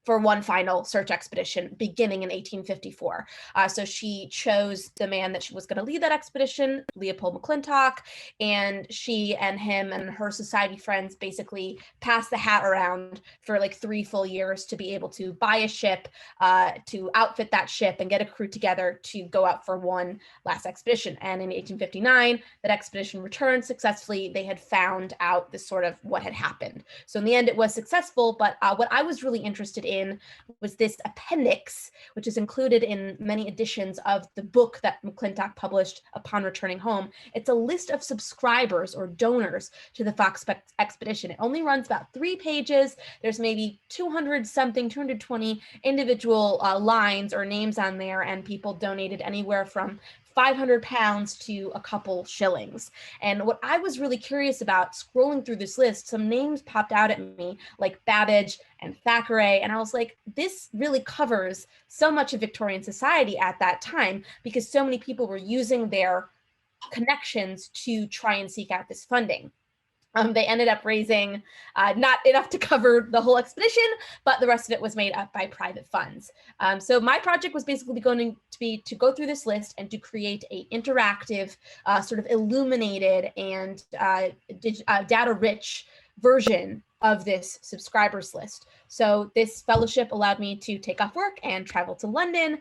for one final search expedition beginning in 1854. So she chose the man that she was going to lead that expedition, Leopold McClintock, and she and him and her society friends basically passed the hat around for like 3 full years to be able to buy a ship, to outfit that ship and get a crew together to go out for one last expedition. And in 1859, that expedition returned successfully. They had found out this sort of what had happened. So in the end, it was successful. But what I was really interested in was this appendix, which is included in many editions of the book that McClintock published upon returning home. It's a list of subscribers or donors to the Fox expedition. It only runs about 3 pages. There's maybe 220 individual lines or names on there, and people donated anywhere from £500 to a couple shillings. And what I was really curious about, scrolling through this list, some names popped out at me like Babbage and Thackeray. And I was like, this really covers so much of Victorian society at that time, because so many people were using their connections to try and seek out this funding. They ended up raising not enough to cover the whole expedition, but the rest of it was made up by private funds. So my project was basically going to be to go through this list and to create an interactive, sort of illuminated and data-rich version of this subscribers list. So this fellowship allowed me to take off work and travel to London,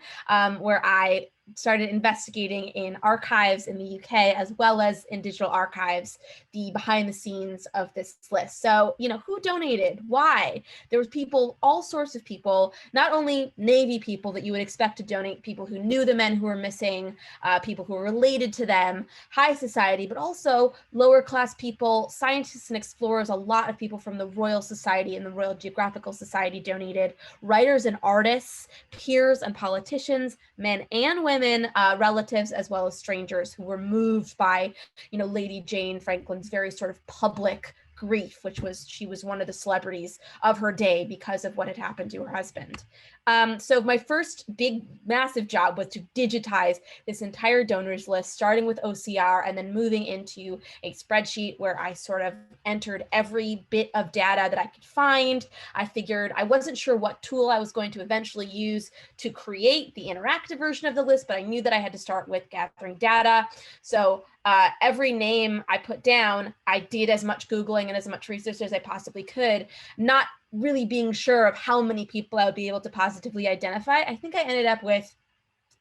where I started investigating in archives in the UK, as well as in digital archives, the behind the scenes of this list. So, you know, who donated? Why? There was people, all sorts of people, not only Navy people that you would expect to donate, people who knew the men who were missing, people who were related to them, high society, but also lower class people, scientists and explorers. A lot of people from the Royal Society and the Royal Geographical Society donated, writers and artists, peers and politicians, men and women, relatives, as well as strangers who were moved by, you know, Lady Jane Franklin's very sort of public grief, which was, she was one of the celebrities of her day because of what had happened to her husband. So my first big, massive job was to digitize this entire donors list, starting with OCR and then moving into a spreadsheet where I sort of entered every bit of data that I could find. I figured, I wasn't sure what tool I was going to eventually use to create the interactive version of the list, but I knew that I had to start with gathering data. So every name I put down, I did as much Googling and as much research as I possibly could, not really being sure of how many people I would be able to positively identify. I think I ended up with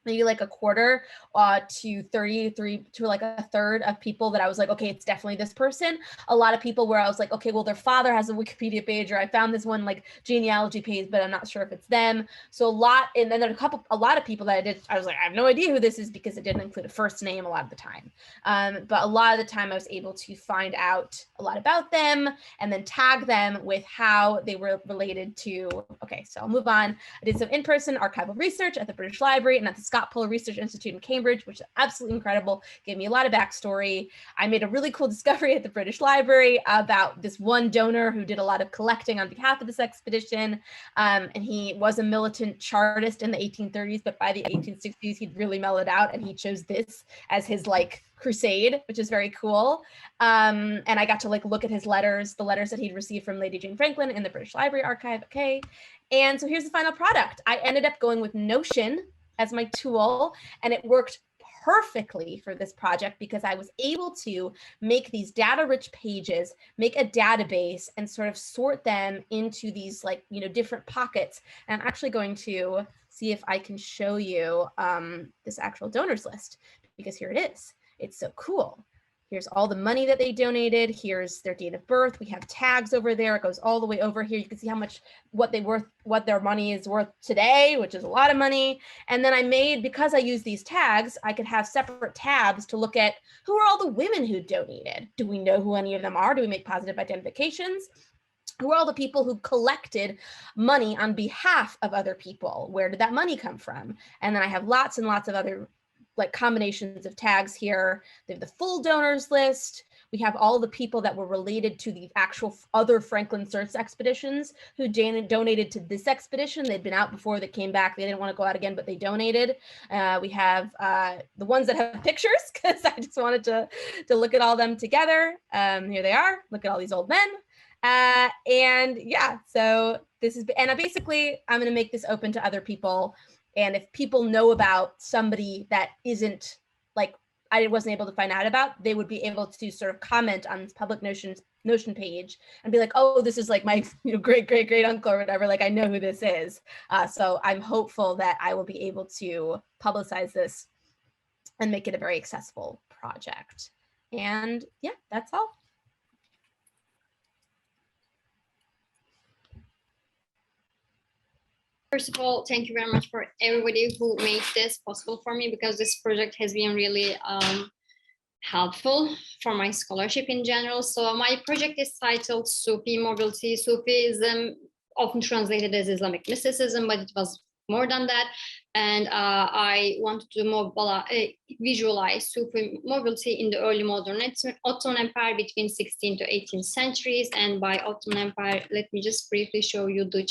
maybe like a quarter to 33 to like a third of people that I was like, okay, it's definitely this person. A lot of people where I was like, okay, well, their father has a Wikipedia page, or I found this one like genealogy page, but I'm not sure if it's them. So a lot, and then there are a lot of people that I was like, I have no idea who this is, because it didn't include a first name a lot of the time. But a lot of the time I was able to find out a lot about them and then tag them with how they were related to, okay, so I'll move on. I did some in-person archival research at the British Library and at the Scott Polar Research Institute in Cambridge, which is absolutely incredible. Gave me a lot of backstory. I made a really cool discovery at the British Library about this one donor who did a lot of collecting on behalf of this expedition. And he was a militant chartist in the 1830s, but by the 1860s, he'd really mellowed out and he chose this as his like crusade, which is very cool. And I got to like look at his letters, the letters that he'd received from Lady Jane Franklin in the British Library archive. Okay. And so here's the final product. I ended up going with Notion as my tool, and it worked perfectly for this project because I was able to make these data-rich pages, make a database, and sort of sort them into these like, you know, different pockets. And I'm actually going to see if I can show you this actual donors list, because here it is. It's so cool. Here's all the money that they donated. Here's their date of birth. We have tags over there. It goes all the way over here. You can see how much, what their money is worth today, which is a lot of money. And then I made, because I use these tags, I could have separate tabs to look at who are all the women who donated. Do we know who any of them are? Do we make positive identifications? Who are all the people who collected money on behalf of other people? Where did that money come from? And then I have lots and lots of other like combinations of tags here. They have the full donors list. We have all the people that were related to the actual other Franklin search expeditions who donated to this expedition. They'd been out before, they came back. They didn't want to go out again, but they donated. We have the ones that have pictures, because I just wanted to look at all them together. Here they are. Look at all these old men. And yeah, so this is, and basically I'm going to make this open to other people. And if people know about somebody that isn't like, I wasn't able to find out about, they would be able to sort of comment on this public Notion page and be like, oh, this is like my great uncle or whatever, like I know who this is. So I'm hopeful that I will be able to publicize this and make it a very accessible project. And yeah, that's all. First of all, thank you very much for everybody who made this possible for me, because this project has been really helpful for my scholarship in general. So my project is titled Sufi Mobility. Sufism, often translated as Islamic mysticism, but it was more than that. And I wanted to visualize Sufi mobility in the early modern Ottoman Empire between 16th to 18th centuries. And by Ottoman Empire, let me just briefly show you the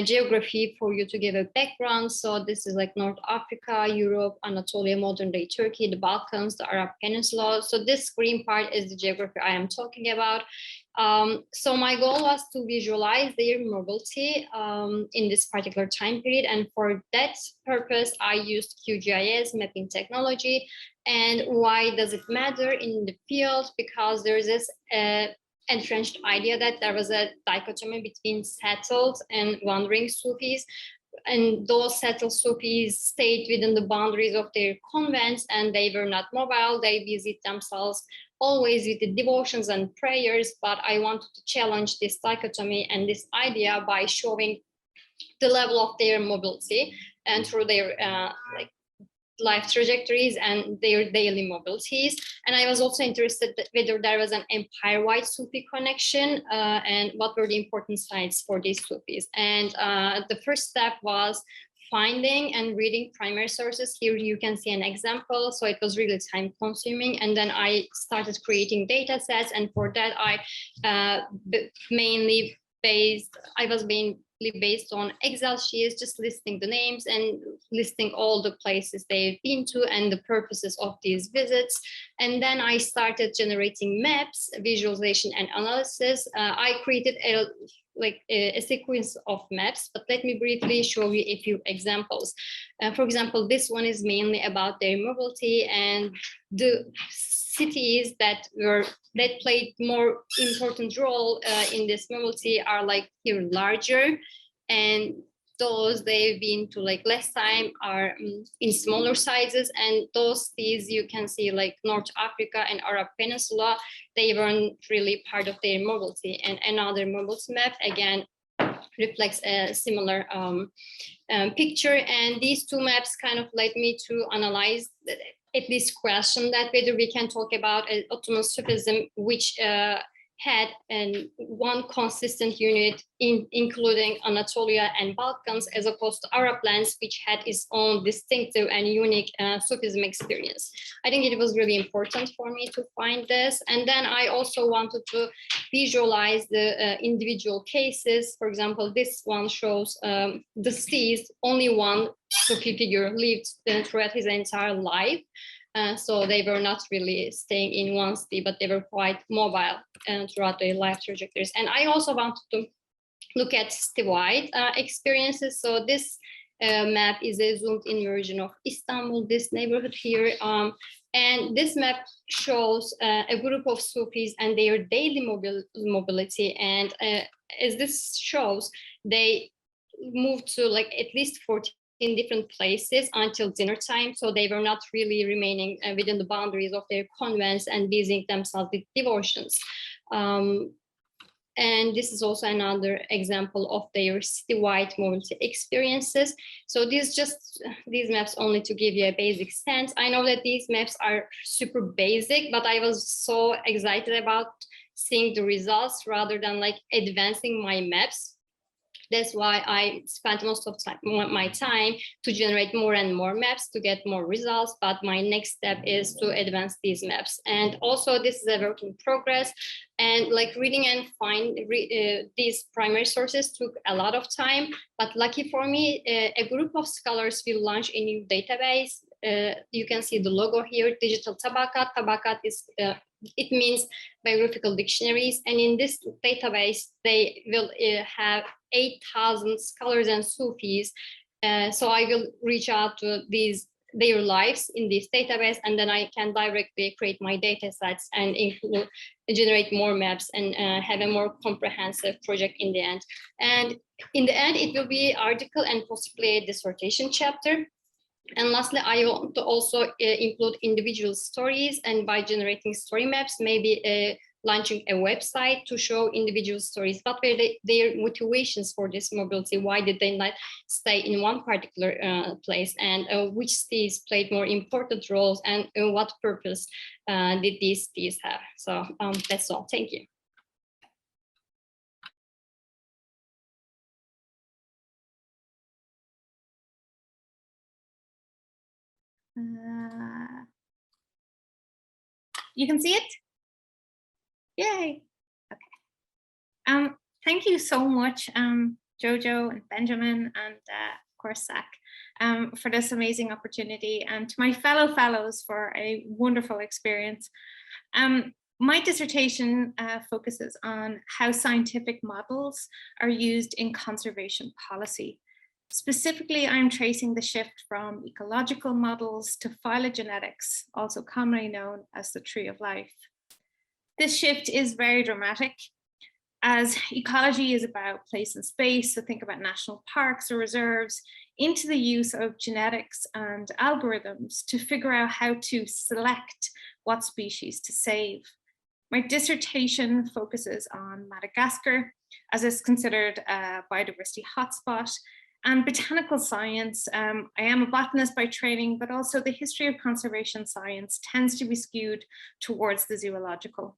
geography for you to give a background. So this is like North Africa, Europe, Anatolia, modern day Turkey, the Balkans, the Arab Peninsula. So this green part is the geography I am talking about. So my goal was to visualize their mobility in this particular time period. And for that purpose, I used QGIS mapping technology. And why does it matter in the field? Because there is this entrenched idea that there was a dichotomy between settled and wandering Sufis. And those settled Sufis stayed within the boundaries of their convents, and they were not mobile. They busied themselves always with the devotions and prayers. But I wanted to challenge this dichotomy and this idea by showing the level of their mobility and through their life trajectories and their daily mobilities. And I was also interested whether there was an empire-wide Sufi connection and what were the important sites for these Sufis. And the first step was finding and reading primary sources. Here you can see an example. So it was really time consuming. And then I started creating data sets. And for that, I was based on Excel sheets, just listing the names and listing all the places they've been to and the purposes of these visits. And then I started generating maps, visualization and analysis. I created a sequence of maps, but let me briefly show you a few examples. For example, this one is mainly about their mobility, and the cities that played more important role in this mobility are like here larger, and those they've been to like less time are in smaller sizes. And those cities you can see like North Africa and Arab Peninsula, they weren't really part of their mobility. And another mobility map again reflects a similar picture. And these two maps kind of led me to analyze at least question that whether we can talk about Ottoman Sufism, which had one consistent unit including Anatolia and Balkans, as opposed to Arab lands, which had its own distinctive and unique Sufism experience. I think it was really important for me to find this. And then I also wanted to visualize the individual cases. For example, this one shows the cities, only one Sufi figure lived throughout his entire life. So they were not really staying in one city, but they were quite mobile throughout their life trajectories. And I also wanted to look at citywide experiences. So this map is a zoomed in version of Istanbul, this neighborhood here. And this map shows a group of Sufis and their daily mobility. And as this shows, they moved to like at least 14 different places until dinner time. So they were not really remaining within the boundaries of their convents and busying themselves with devotions. And this is also another example of their citywide mobility experiences. So these maps only to give you a basic sense. I know that these maps are super basic, but I was so excited about seeing the results rather than like advancing my maps. That's why I spent most of my time to generate more and more maps to get more results. But my next step is to advance these maps. And also this is a work in progress. And like reading and these primary sources took a lot of time. But lucky for me, a group of scholars will launch a new database you can see the logo here, Digital Tabakat. Tabakat is, it means biographical dictionaries. And in this database, they will have 8,000 scholars and Sufis. So I will reach out to their lives in this database, and then I can directly create my data sets and generate more maps and have a more comprehensive project in the end. And in the end, it will be article and possibly a dissertation chapter. And lastly, I want to also include individual stories, and by generating story maps, maybe launching a website to show individual stories. What were their motivations for this mobility? Why did they not stay in one particular place? And which cities played more important roles? And what purpose did these cities have? So that's all. Thank you. You can see it? Yay. Okay. Thank you so much, Jojo and Benjamin, and of course, Zach, for this amazing opportunity, and to my fellows for a wonderful experience. My dissertation focuses on how scientific models are used in conservation policy. Specifically, I'm tracing the shift from ecological models to phylogenetics, also commonly known as the tree of life. This shift is very dramatic, as ecology is about place and space, so think about national parks or reserves, into the use of genetics and algorithms to figure out how to select what species to save. My dissertation focuses on Madagascar, as it's considered a biodiversity hotspot, and botanical science. I am a botanist by training, but also the history of conservation science tends to be skewed towards the zoological.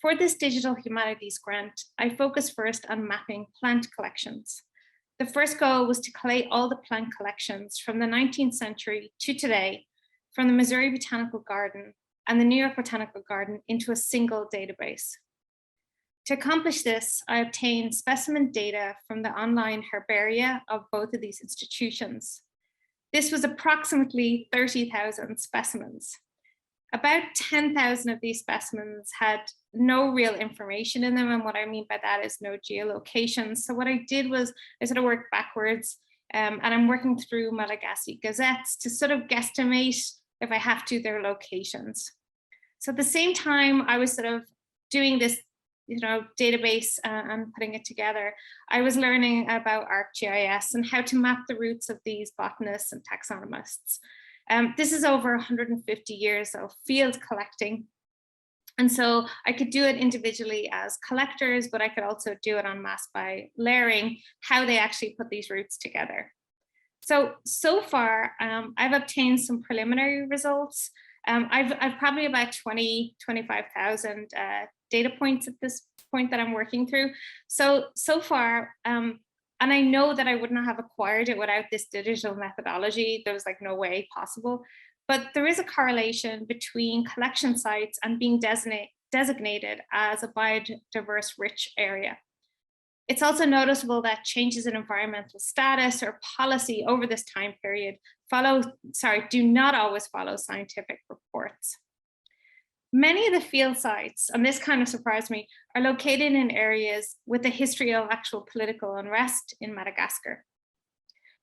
For this Digital Humanities grant, I focus first on mapping plant collections. The first goal was to collate all the plant collections from the 19th century to today from the Missouri Botanical Garden and the New York Botanical Garden into a single database. To accomplish this, I obtained specimen data from the online herbaria of both of these institutions. This was approximately 30,000 specimens. About 10,000 of these specimens had no real information in them, and what I mean by that is no geolocation. So what I did was I sort of worked backwards, and I'm working through Malagasy gazettes to sort of guesstimate, if I have to, their locations. So at the same time I was sort of doing this database and putting it together, I was learning about ArcGIS and how to map the routes of these botanists and taxonomists. This is over 150 years of field collecting. And so I could do it individually as collectors, but I could also do it en masse by layering how they actually put these routes together. So far, I've obtained some preliminary results. I've probably about 25,000 data points at this point that I'm working through. So far, and I know that I would not have acquired it without this digital methodology. There was like no way possible, but there is a correlation between collection sites and being designated as a biodiverse rich area. It's also noticeable that changes in environmental status or policy over this time period do not always follow scientific reports. Many of the field sites, and this kind of surprised me, are located in areas with a history of actual political unrest in Madagascar.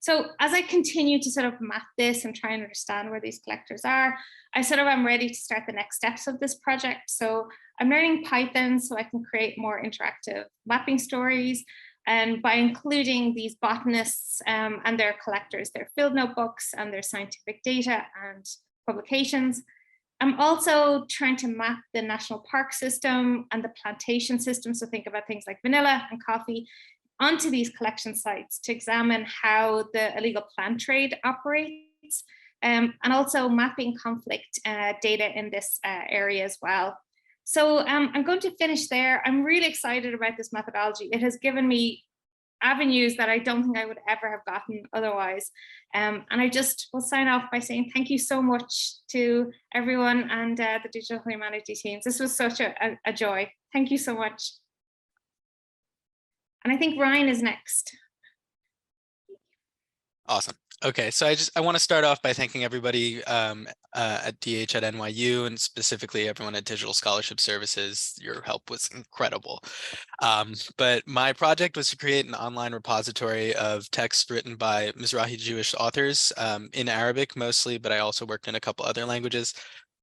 So as I continue to sort of map this and try and understand where these collectors are, I'm ready to start the next steps of this project. So I'm learning Python so I can create more interactive mapping stories. And by including these botanists and their collectors, their field notebooks and their scientific data and publications, I'm also trying to map the national park system and the plantation system. So think about things like vanilla and coffee onto these collection sites to examine how the illegal plant trade operates, and also mapping conflict data in this area as well. So I'm going to finish there. I'm really excited about this methodology. It has given me avenues that I don't think I would ever have gotten otherwise. And I just will sign off by saying thank you so much to everyone and the Digital Humanities teams. This was such a joy. Thank you so much. And I think Ryan is next. Awesome. Okay, so I want to start off by thanking everybody at DH at NYU, and specifically everyone at Digital Scholarship Services. Your help was incredible. But my project was to create an online repository of texts written by Mizrahi Jewish authors in Arabic mostly, but I also worked in a couple other languages,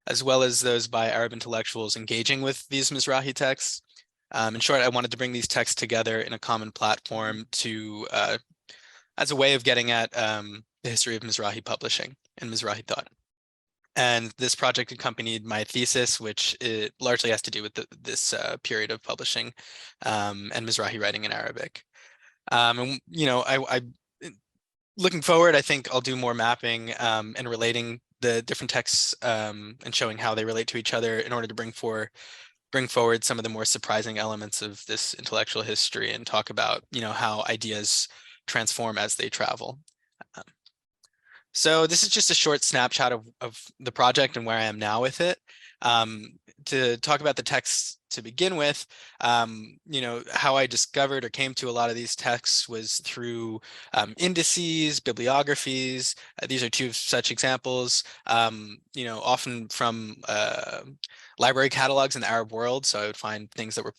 as well as those by Arab intellectuals engaging with these Mizrahi texts. In short, I wanted to bring these texts together in a common platform to as a way of getting at the history of Mizrahi publishing and Mizrahi thought. And this project accompanied my thesis, which it largely has to do with this period of publishing and Mizrahi writing in Arabic. And you know, I looking forward, I think I'll do more mapping and relating the different texts and showing how they relate to each other in order to bring forward some of the more surprising elements of this intellectual history and talk about, you know, how ideas transform as they travel. So this is just a short snapshot of the project and where I am now with it. To talk about the texts to begin with, you know, how I discovered or came to a lot of these texts was through indices, bibliographies. These are two such examples, you know, often from library catalogs in the Arab world. So I would find things that were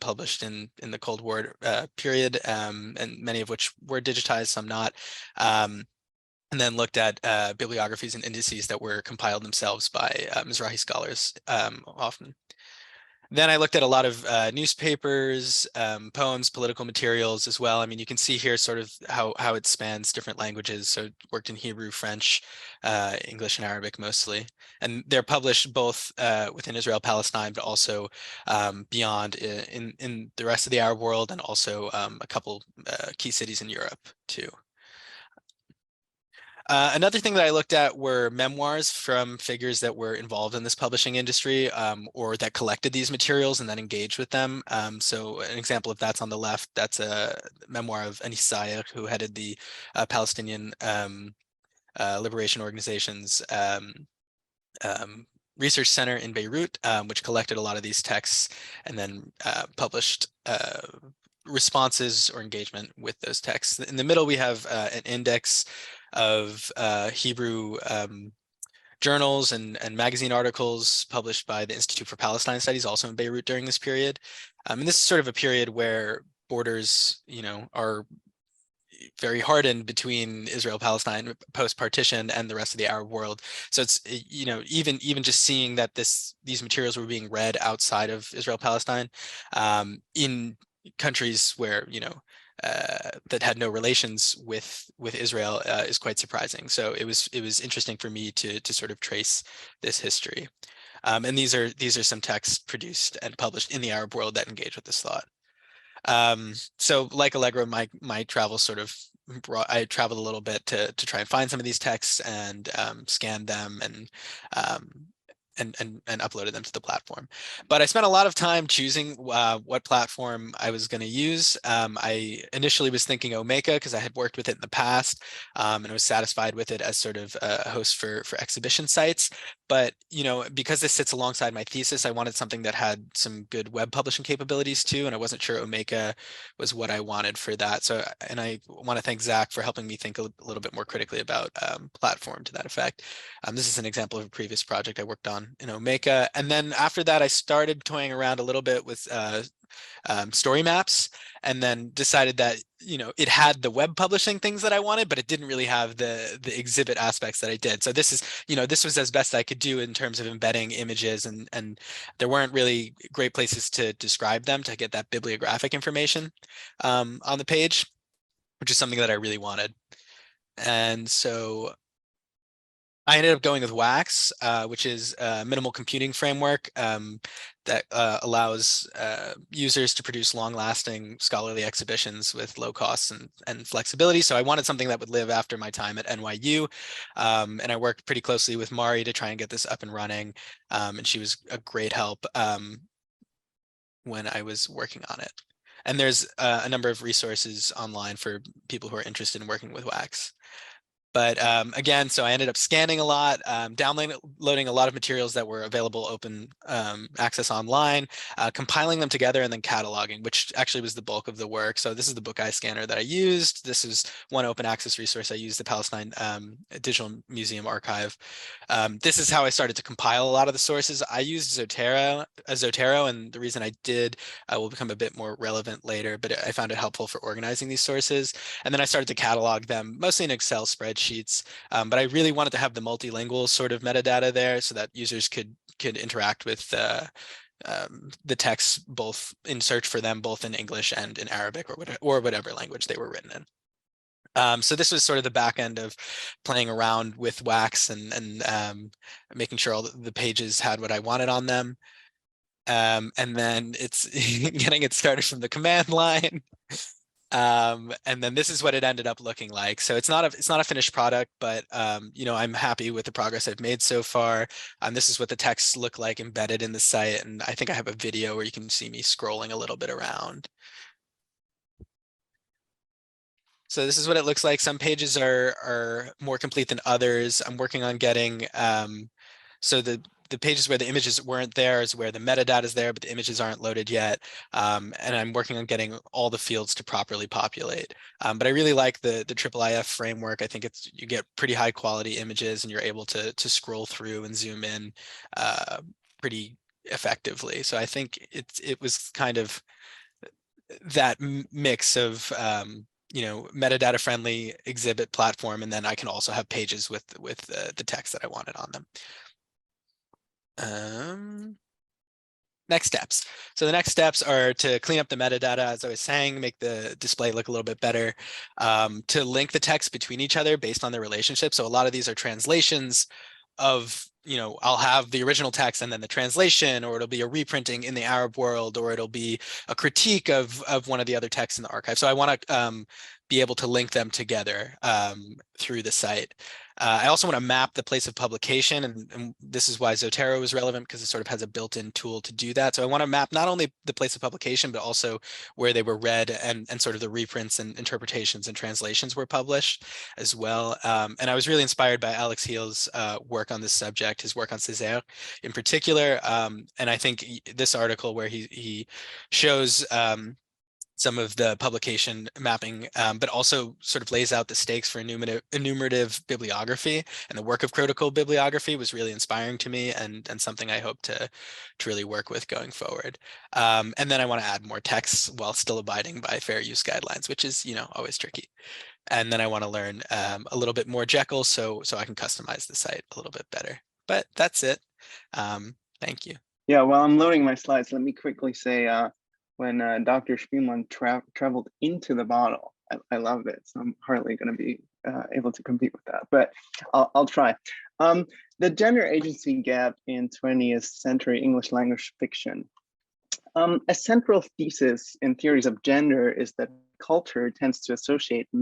published in the Cold War period, and many of which were digitized, some not. And then looked at bibliographies and indices that were compiled themselves by Mizrahi scholars often. Then I looked at a lot of newspapers, poems, political materials as well. I mean, you can see here sort of how it spans different languages. So worked in Hebrew, French, English, and Arabic mostly. And they're published both within Israel, Palestine, but also beyond in the rest of the Arab world, and also a couple key cities in Europe too. Another thing that I looked at were memoirs from figures that were involved in this publishing industry or that collected these materials and then engaged with them. So an example of that's on the left. That's a memoir of Anis Sayegh, who headed the Palestinian Liberation Organization's research center in Beirut, which collected a lot of these texts and then published responses or engagement with those texts. In the middle, we have an index of Hebrew journals and magazine articles published by the Institute for Palestine Studies, also in Beirut during this period. And this is sort of a period where borders, you know, are very hardened between Israel, Palestine, post-partition, and the rest of the Arab world. So it's, you know, even just seeing that these materials were being read outside of Israel, Palestine, in countries where, you know, that had no relations with Israel is quite surprising. So it was interesting for me to sort of trace this history. And these are some texts produced and published in the Arab world that engage with this thought. So like Allegra, my travels sort of I traveled a little bit to try and find some of these texts and scan them and uploaded them to the platform. But I spent a lot of time choosing what platform I was going to use. I initially was thinking Omeka because I had worked with it in the past and was satisfied with it as sort of a host for exhibition sites. But, you know, because this sits alongside my thesis, I wanted something that had some good web publishing capabilities too, and I wasn't sure Omeka was what I wanted for that. So, and I want to thank Zach for helping me think a little bit more critically about platform to that effect. This is an example of a previous project I worked on in Omeka. And then after that, I started toying around a little bit with story maps, and then decided that, you know, it had the web publishing things that I wanted, but it didn't really have the exhibit aspects that I did. So this is, you know, this was as best I could do in terms of embedding images, and there weren't really great places to describe them to get that bibliographic information on the page, which is something that I really wanted. And so I ended up going with WAX, which is a minimal computing framework that allows users to produce long-lasting scholarly exhibitions with low costs and flexibility. So I wanted something that would live after my time at NYU. And I worked pretty closely with Mari to try and get this up and running. And she was a great help when I was working on it. And there's a number of resources online for people who are interested in working with WAX. But again, so I ended up scanning a lot, downloading a lot of materials that were available open access online, compiling them together and then cataloging, which actually was the bulk of the work. So this is the book eye scanner that I used. This is one open access resource I used, the Palestine Digital Museum Archive. This is how I started to compile a lot of the sources. I used Zotero, and the reason I did will become a bit more relevant later, but I found it helpful for organizing these sources. And then I started to catalog them, mostly in Excel spreadsheets. But I really wanted to have the multilingual sort of metadata there so that users could interact with the text both in search for them, both in English and in Arabic or whatever language they were written in. So this was sort of the back end of playing around with Wax and making sure all the pages had what I wanted on them. And then it's getting it started from the command line. And then this is what it ended up looking like. So it's not a finished product, but you know, I'm happy with the progress I've made so far. This is what the texts look like embedded in the site, and I think I have a video where you can see me scrolling a little bit around. So this is what it looks like. Some pages are more complete than others. I'm working on getting so the pages where the images weren't there is where the metadata is there, but the images aren't loaded yet. And I'm working on getting all the fields to properly populate. But I really like the IIIF framework. I think you get pretty high quality images and you're able to scroll through and zoom in pretty effectively. So I think it was kind of that mix of you know, metadata friendly exhibit platform, and then I can also have pages with the text that I wanted on them. Next steps. So the next steps are to clean up the metadata, as I was saying, make the display look a little bit better, to link the text between each other based on their relationship. So a lot of these are translations of, you know, I'll have the original text and then the translation, or it'll be a reprinting in the Arab world, or it'll be a critique of one of the other texts in the archive. So I want to be able to link them together through the site. I also want to map the place of publication, and this is why Zotero is relevant, because it sort of has a built-in tool to do that. So I want to map not only the place of publication, but also where they were read and sort of the reprints and interpretations and translations were published as well. And I was really inspired by Alex Heal's work on this subject, his work on Césaire in particular. And I think this article where he shows some of the publication mapping, but also sort of lays out the stakes for enumerative bibliography, and the work of critical bibliography was really inspiring to me, and something I hope to really work with going forward. And then I want to add more texts while still abiding by fair use guidelines, which is, you know, always tricky. And then I want to learn a little bit more Jekyll so I can customize the site a little bit better. But that's it. Thank you. Yeah, while I'm loading my slides, let me quickly say, when Dr. Spielman traveled into the bottle, I loved it. So I'm hardly going to be able to compete with that, but I'll try. The gender agency gap in 20th century English language fiction. A central thesis in theories of gender is that culture tends to associate the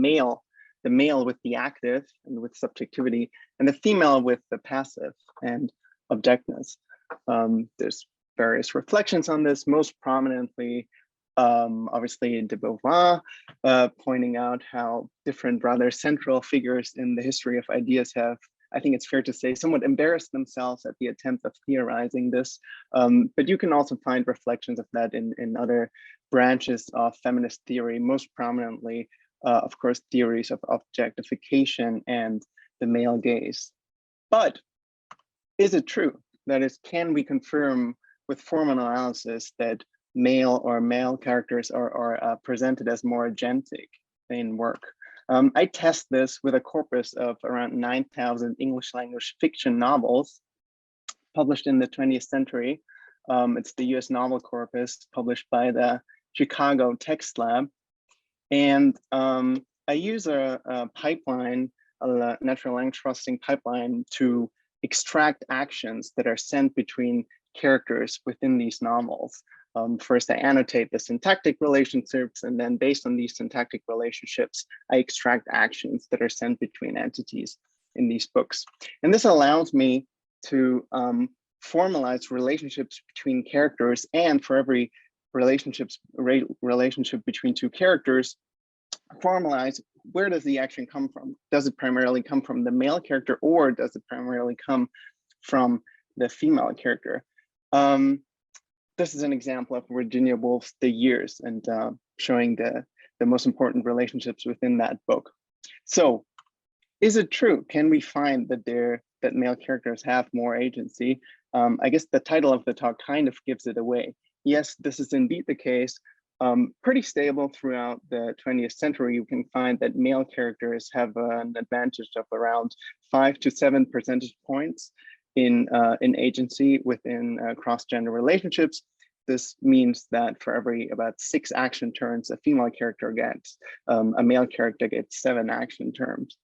male with the active and with subjectivity, and the female with the passive and objectness. There's various reflections on this, most prominently, obviously, de Beauvoir, pointing out how different rather central figures in the history of ideas have, I think it's fair to say, somewhat embarrassed themselves at the attempt of theorizing this. But you can also find reflections of that in other branches of feminist theory, most prominently, of course, theories of objectification and the male gaze. But is it true? That is, can we confirm with formal analysis that male characters are presented as more agentic in work? I test this with a corpus of around 9,000 English language fiction novels published in the 20th century. It's the US Novel Corpus published by the Chicago Text Lab. And I use a pipeline, a natural language processing pipeline, to extract actions that are sent between characters within these novels. First, I annotate the syntactic relationships, and then based on these syntactic relationships, I extract actions that are sent between entities in these books. And this allows me to formalize relationships between characters, and for every relationship between two characters, formalize where does the action come from? Does it primarily come from the male character, or does it primarily come from the female character? This is an example of Virginia Woolf's The Years, and showing the most important relationships within that book. So, is it true? Can we find that male characters have more agency? I guess the title of the talk kind of gives it away. Yes, this is indeed the case. Pretty stable throughout the 20th century. You can find that male characters have an advantage of around 5 to 7 percentage points in agency within cross-gender relationships. This means that for every about 6 action turns a female character gets, a male character gets 7 action turns.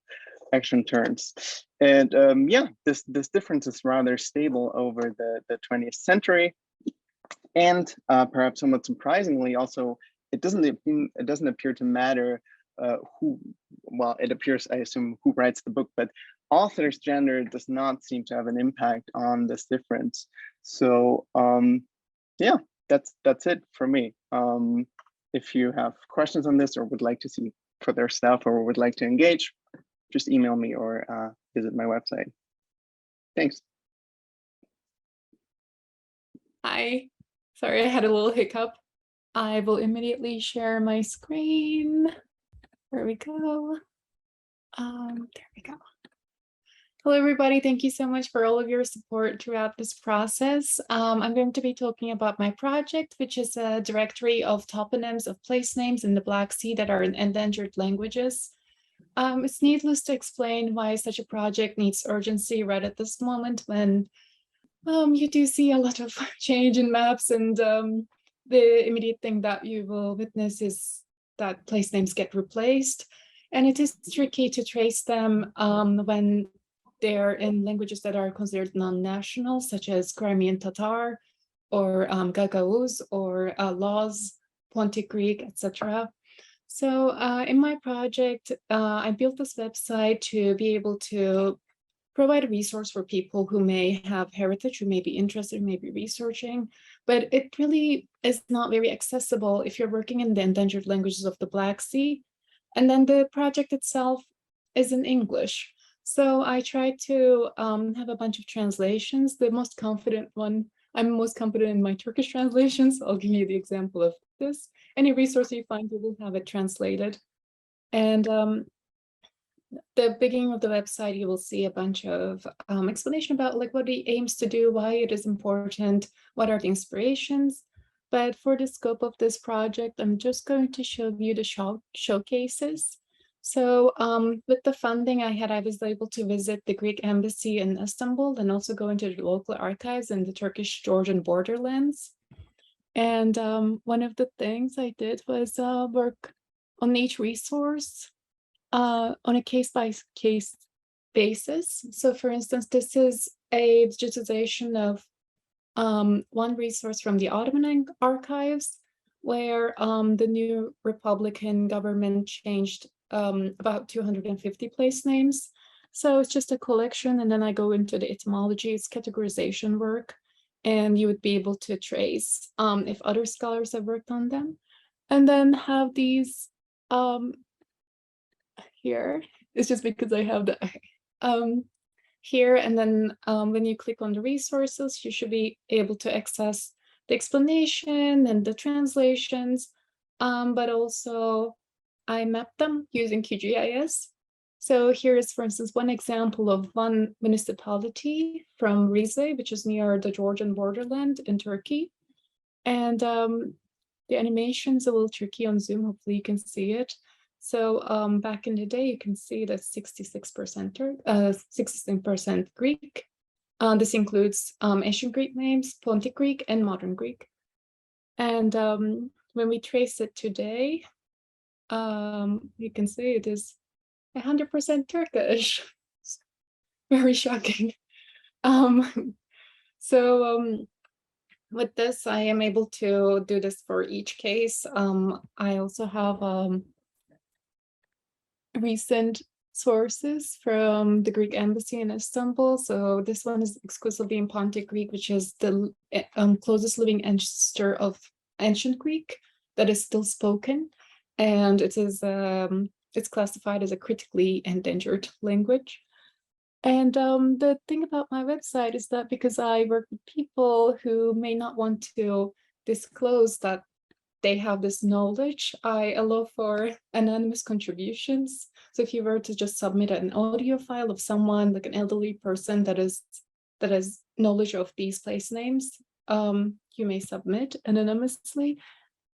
And yeah, this difference is rather stable over the 20th century. And perhaps somewhat surprisingly, also, it doesn't appear to matter who, well, it appears, I assume, who writes the book, but author's gender does not seem to have an impact on this difference. So yeah, that's it for me. If you have questions on this or would like to see further stuff or would like to engage, just email me or visit my website. Thanks. Hi, sorry, I had a little hiccup. I will immediately share my screen. There we go. There we go. Hello, everybody. Thank you so much for all of your support throughout this process. I'm going to be talking about my project, which is a directory of toponyms of place names in the Black Sea that are in endangered languages. It's needless to explain why such a project needs urgency right at this moment when you do see a lot of change in maps, and the immediate thing that you will witness is that place names get replaced. And it is tricky to trace them when they're in languages that are considered non-national, such as Crimean Tatar, or Gagauz, or Laz, Pontic Greek, etc. So in my project, I built this website to be able to provide a resource for people who may have heritage, who may be interested, may be researching, but it really is not very accessible if you're working in the endangered languages of the Black Sea. And then the project itself is in English. So I tried to have a bunch of translations. The most confident one, I'm most confident in my Turkish translations. I'll give you the example of this. Any resource you find, you will have it translated. And the beginning of the website, you will see a bunch of explanation about like what it aims to do, why it is important, what are the inspirations. But for the scope of this project, I'm just going to show you the showcases. So with the funding I had, I was able to visit the Greek embassy in Istanbul and also go into the local archives in the Turkish-Georgian borderlands. And one of the things I did was work on each resource on a case-by-case basis. So for instance, this is a digitization of one resource from the Ottoman archives, where the new Republican government changed about 250 place names. So it's just a collection, and then I go into the etymology, it's categorization work, and you would be able to trace if other scholars have worked on them. And then have these here, it's just because I have the here, and then when you click on the resources, you should be able to access the explanation and the translations, but also I mapped them using QGIS. So here is, for instance, one example of one municipality from Rize, which is near the Georgian borderland in Turkey. And the animation is a little tricky on Zoom, hopefully you can see it. So back in the day, you can see that 16% Greek. This includes ancient Greek names, Pontic Greek, and modern Greek. And when we trace it today, you can see it is 100% Turkish. Very shocking. With this, I am able to do this for each case. I also have recent sources from the Greek embassy in Istanbul. So this one is exclusively in Pontic Greek, which is the closest living ancestor of ancient Greek that is still spoken. And it is it's classified as a critically endangered language. And the thing about my website is that because I work with people who may not want to disclose that they have this knowledge, I allow for anonymous contributions. So if you were to just submit an audio file of someone, like an elderly person that has knowledge of these place names, you may submit anonymously.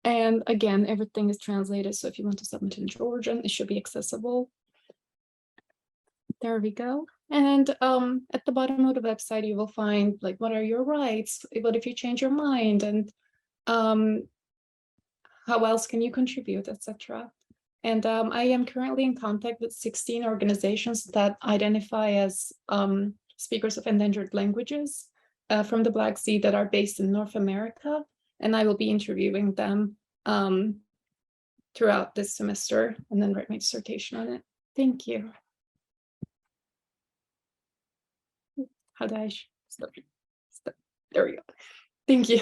And again, everything is translated. So if you want to submit in Georgian, it should be accessible. There we go. And at the bottom of the website, you will find like, what are your rights? What if you change your mind? And how else can you contribute, etc. And I am currently in contact with 16 organizations that identify as speakers of endangered languages from the Black Sea that are based in North America. And I will be interviewing them throughout this semester and then write my dissertation on it. Thank you. Hadas. Stop. There we go. Thank you.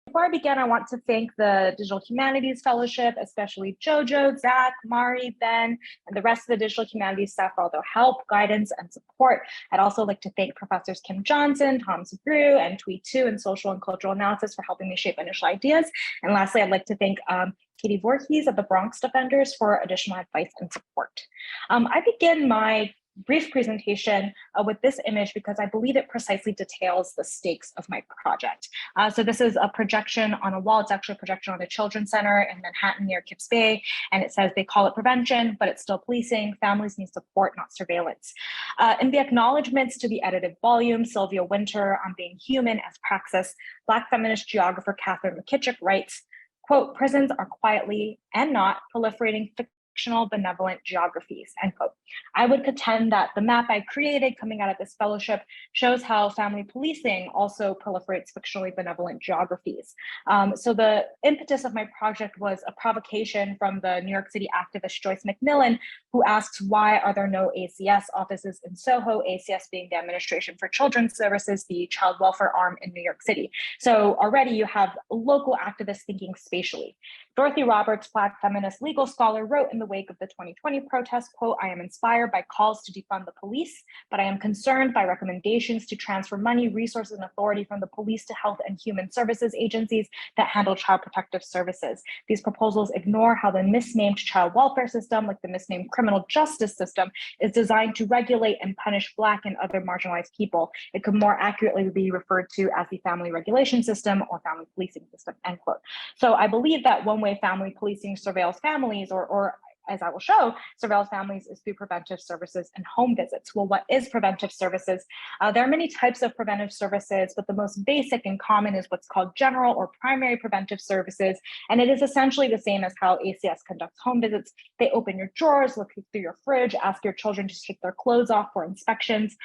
Before I begin, I want to thank the Digital Humanities Fellowship, especially Jojo, Zach, Mari, Ben, and the rest of the Digital Humanities staff for all their help, guidance, and support. I'd also like to thank Professors Kim Johnson, Tom Zagru, and Twee2 in Social and Cultural Analysis for helping me shape initial ideas. And lastly, I'd like to thank Katie Voorhees of the Bronx Defenders for additional advice and support. I begin my brief presentation with this image because I believe it precisely details the stakes of my project. So this is a projection on a wall. It's actually a projection on a children's center in Manhattan near Kips Bay. And it says they call it prevention, but it's still policing. Families need support, not surveillance. In the acknowledgements to the edited volume, Sylvia Winter on being human as praxis, Black feminist geographer Catherine McKittrick writes, quote, prisons are quietly and not proliferating fictional benevolent geographies, end quote. I would contend that the map I created coming out of this fellowship shows how family policing also proliferates fictionally benevolent geographies. So the impetus of my project was a provocation from the New York City activist Joyce McMillan, who asks, why are there no ACS offices in Soho, ACS being the Administration for Children's Services, the child welfare arm in New York City. So already you have local activists thinking spatially. Dorothy Roberts, Black feminist legal scholar, wrote in the wake of the 2020 protests, quote, I am inspired by calls to defund the police, but I am concerned by recommendations to transfer money, resources, and authority from the police to health and human services agencies that handle child protective services. These proposals ignore how the misnamed child welfare system, like the misnamed criminal justice system, is designed to regulate and punish Black and other marginalized people. It could more accurately be referred to as the family regulation system or family policing system, end quote. So I believe that one way family policing surveils families, or as I will show, surveils families is through preventive services and home visits. Well, what is preventive services? There are many types of preventive services, but the most basic and common is what's called general or primary preventive services. And it is essentially the same as how ACS conducts home visits. They open your drawers, look through your fridge, ask your children to take their clothes off for inspections.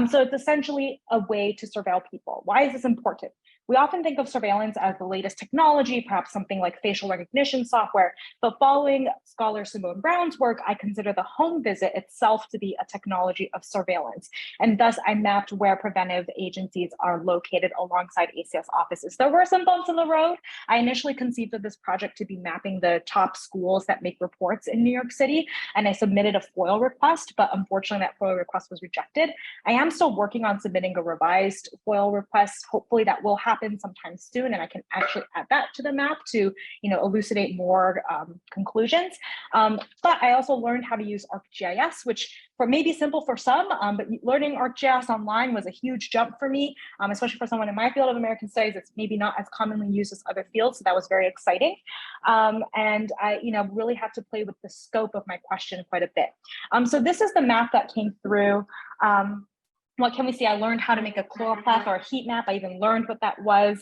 So it's essentially a way to surveil people. Why is this important? We often think of surveillance as the latest technology, perhaps something like facial recognition software, but following scholar Simone Brown's work, I consider the home visit itself to be a technology of surveillance. And thus I mapped where preventive agencies are located alongside ACS offices. There were some bumps in the road. I initially conceived of this project to be mapping the top schools that make reports in New York City, and I submitted a FOIL request, but unfortunately that FOIL request was rejected. I am still working on submitting a revised FOIL request. Hopefully that will happen sometime soon, and I can actually add that to the map to, elucidate more conclusions. But I also learned how to use ArcGIS, which may be simple for some, but learning ArcGIS online was a huge jump for me, especially for someone in my field of American studies. It's maybe not as commonly used as other fields, so that was very exciting. And I, really had to play with the scope of my question quite a bit. So this is the map that came through. What can we see? I learned how to make a chloropleth or a heat map. I even learned what that was.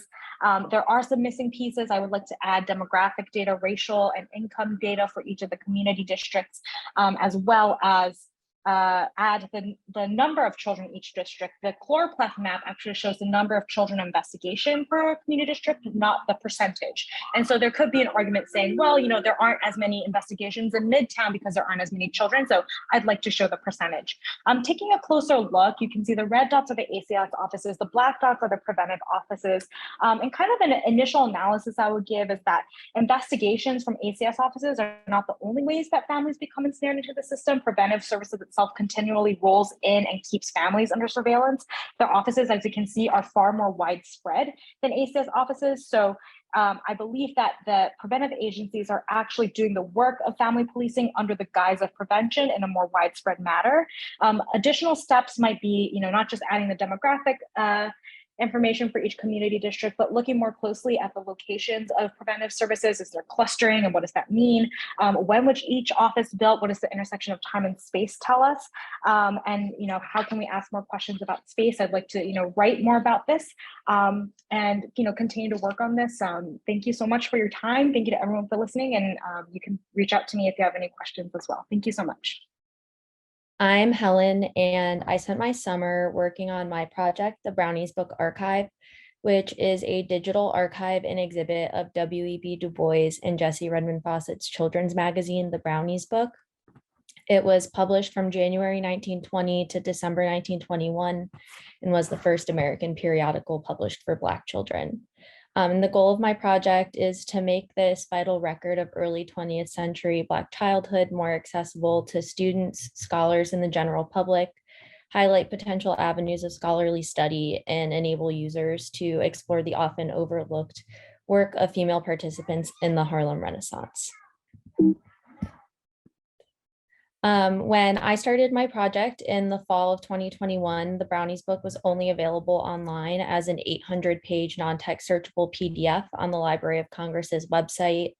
There are some missing pieces. I would like to add demographic data, racial and income data for each of the community districts, as well as add the number of children in each district, the chloropleth map actually shows the number of children investigation per community district, not the percentage. And so there could be an argument saying, well, you know, there aren't as many investigations in Midtown because there aren't as many children. So I'd like to show the percentage. Taking a closer look, you can see the red dots are the ACS offices, the black dots are the preventive offices. And kind of an initial analysis I would give is that investigations from ACS offices are not the only ways that families become ensnared into the system. Preventive services itself continually rolls in and keeps families under surveillance. Their offices, as you can see, are far more widespread than ACS offices. So I believe that the preventive agencies are actually doing the work of family policing under the guise of prevention in a more widespread manner. Additional steps might be, you know, not just adding the demographic information for each community district, but looking more closely at the locations of preventive services. Is there clustering and what does that mean? When was each office built? What does the intersection of time and space tell us? And, you know, how can we ask more questions about space? I'd like to, you know, write more about this and, you know, continue to work on this. Thank you so much for your time. Thank you to everyone for listening. And you can reach out to me if you have any questions as well. Thank you so much. I'm Helen, and I spent my summer working on my project, the Brownies Book Archive, which is a digital archive and exhibit of W.E.B. Du Bois and Jessie Redmond Fawcett's children's magazine, The Brownies Book. It was published from January 1920 to December 1921 and was the first American periodical published for Black children. And the goal of my project is to make this vital record of early 20th century Black childhood more accessible to students, scholars, and the general public, highlight potential avenues of scholarly study, and enable users to explore the often overlooked work of female participants in the Harlem Renaissance. When I started my project in the fall of 2021, the Brownies book was only available online as an 800-page non-text searchable PDF on the Library of Congress's website.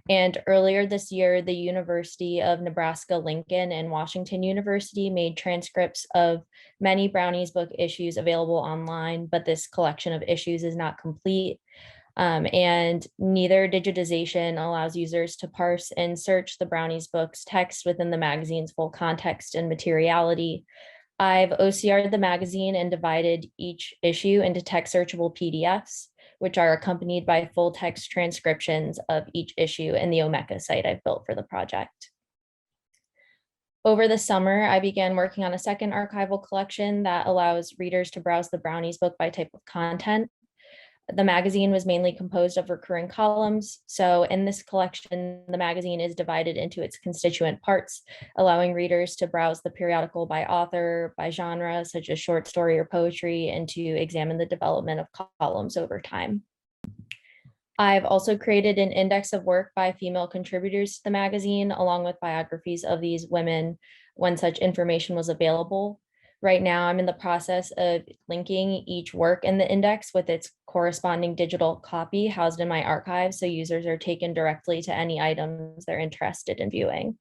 And earlier this year, the University of Nebraska-Lincoln and Washington University made transcripts of many Brownies book issues available online, but this collection of issues is not complete. And neither digitization allows users to parse and search the Brownies book's text within the magazine's full context and materiality. I've OCR'd the magazine and divided each issue into text searchable PDFs, which are accompanied by full text transcriptions of each issue in the Omeka site I've built for the project. Over the summer, I began working on a second archival collection that allows readers to browse the Brownies book by type of content. The magazine was mainly composed of recurring columns. So in this collection, the magazine is divided into its constituent parts, allowing readers to browse the periodical by author, by genre, such as short story or poetry, and to examine the development of columns over time. I've also created an index of work by female contributors to the magazine, along with biographies of these women when such information was available. Right now, I'm in the process of linking each work in the index with its corresponding digital copy housed in my archive, so users are taken directly to any items they're interested in viewing.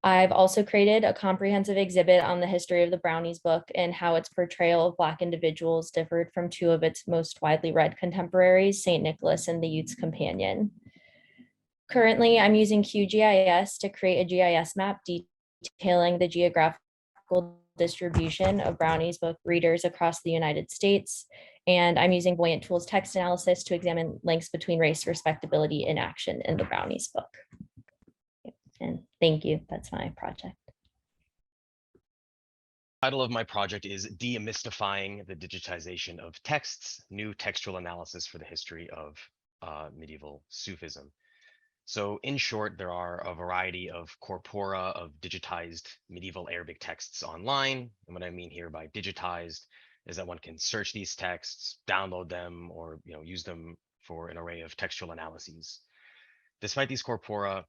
I've also created a comprehensive exhibit on the history of the Brownies book and how its portrayal of Black individuals differed from two of its most widely read contemporaries, St. Nicholas and the Youth's Companion. Currently, I'm using QGIS to create a GIS map detailing the geographical distribution of Brownies book readers across the United States. And I'm using Buoyant Tools text analysis to examine links between race, respectability, and action in the Brownies book. And thank you, that's my project. The title of my project is Demystifying the Digitization of Texts, New Textual Analysis for the History of Medieval Sufism. So in short, there are a variety of corpora of digitized medieval Arabic texts online. And what I mean here by digitized is that one can search these texts, download them, or use them for an array of textual analyses. Despite these corpora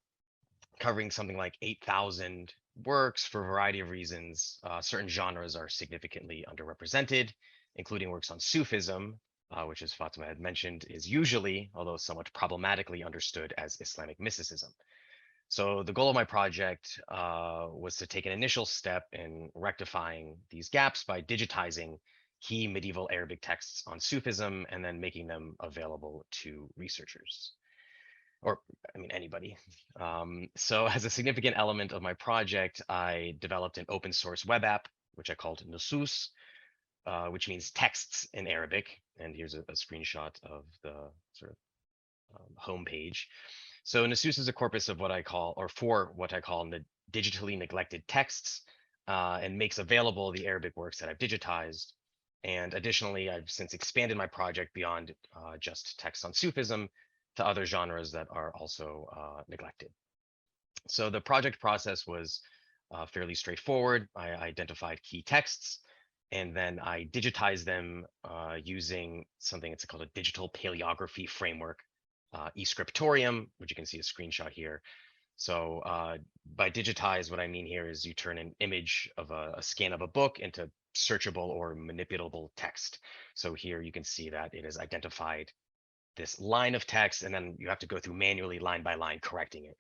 covering something like 8,000 works for a variety of reasons, certain genres are significantly underrepresented, including works on Sufism, which, as Fatma had mentioned, is usually, although somewhat problematically, understood as Islamic mysticism. So the goal of my project was to take an initial step in rectifying these gaps by digitizing key medieval Arabic texts on Sufism and then making them available to researchers. or I mean, anybody. So as a significant element of my project, I developed an open source web app, which I called Nusus, which means texts in Arabic. And here's a screenshot of the sort of homepage. So Nusus is a corpus of what I call, or for what I call digitally neglected texts, and makes available the Arabic works that I've digitized. And additionally, I've since expanded my project beyond just texts on Sufism to other genres that are also neglected. So the project process was fairly straightforward. I identified key texts, and then I digitized them using something that's called a digital paleography framework, eScriptorium, which you can see a screenshot here. So by digitize, what I mean here is you turn an image of a scan of a book into searchable or manipulable text. So here you can see that it has identified this line of text, and then you have to go through manually line by line correcting it.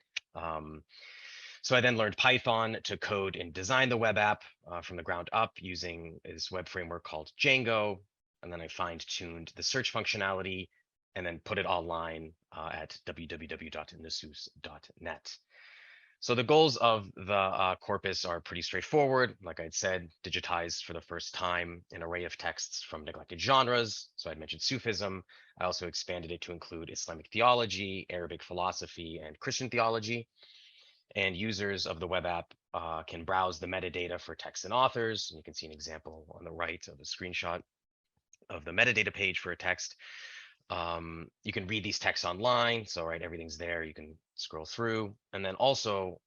So I then learned Python to code and design the web app from the ground up using this web framework called Django. And then I fine-tuned the search functionality and then put it online at www.nusus.net. So the goals of the corpus are pretty straightforward. Like I'd said, digitize for the first time an array of texts from neglected genres. So I'd mentioned Sufism. I also expanded it to include Islamic theology, Arabic philosophy, and Christian theology. And users of the web app can browse the metadata for texts and authors. And you can see an example on the right of a screenshot of the metadata page for a text. You can read these texts online. So, right, everything's there. You can scroll through. And then also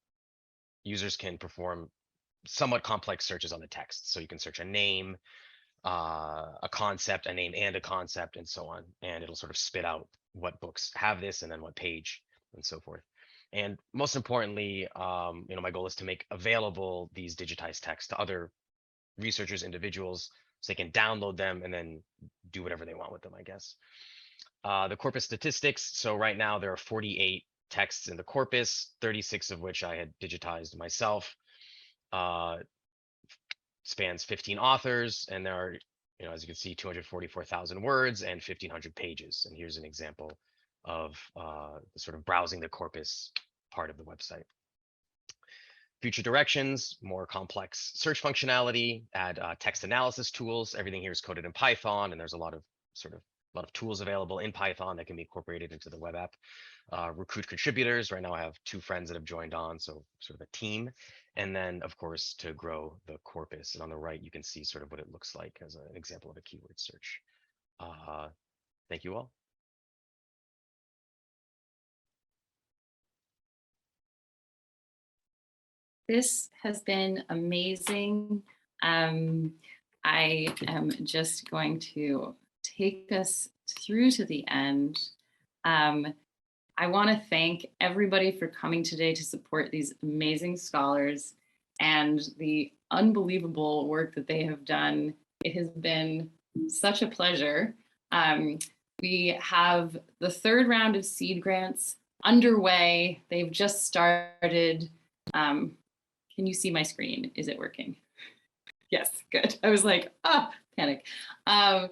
users can perform somewhat complex searches on the text. So you can search a name, a concept, a name and a concept, and so on. And it'll sort of spit out what books have this and then what page and so forth. And most importantly, my goal is to make available these digitized texts to other researchers, individuals, so they can download them and then do whatever they want with them, I guess. The corpus statistics. So right now there are 48 texts in the corpus, 36 of which I had digitized myself. Spans 15 authors, and there are, as you can see, 244,000 words and 1,500 pages. And here's an example of the sort of browsing the corpus part of the website. Future directions, more complex search functionality, add text analysis tools. Everything here is coded in Python, and there's a lot of tools available in Python that can be incorporated into the web app. Recruit contributors. Right now I have 2 friends that have joined on, so sort of a team. And then, of course, to grow the corpus. And on the right, you can see sort of what it looks like as an example of a keyword search. Thank you all. This has been amazing. I am just going to take us through to the end. I want to thank everybody for coming today to support these amazing scholars and the unbelievable work that they have done. It has been such a pleasure. We have the 3rd round of seed grants underway. They've just started. Can you see my screen? Is it working? Yes, good. I was like, panic. And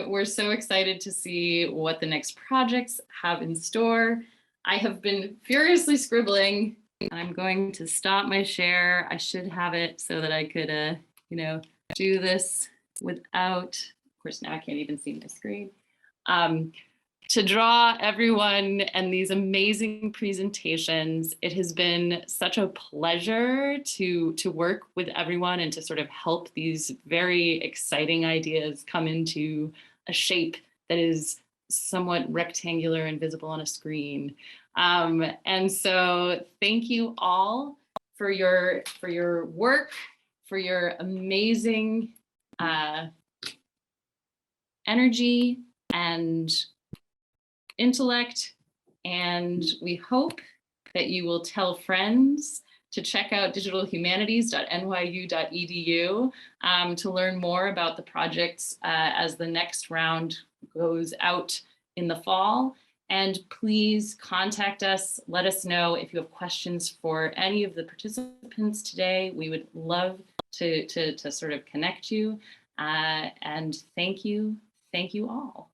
we're so excited to see what the next projects have in store. I have been furiously scribbling. I'm going to stop my share. I should have it so that I could, do this without, of course, now I can't even see my screen. To draw everyone and these amazing presentations. It has been such a pleasure to work with everyone and to sort of help these very exciting ideas come into a shape that is somewhat rectangular and visible on a screen. And so thank you all for your work, for your amazing energy and intellect, and we hope that you will tell friends to check out digitalhumanities.nyu.edu to learn more about the projects as the next round goes out in the fall. And please contact us, let us know if you have questions for any of the participants today. We would love to sort of connect you. And thank you all.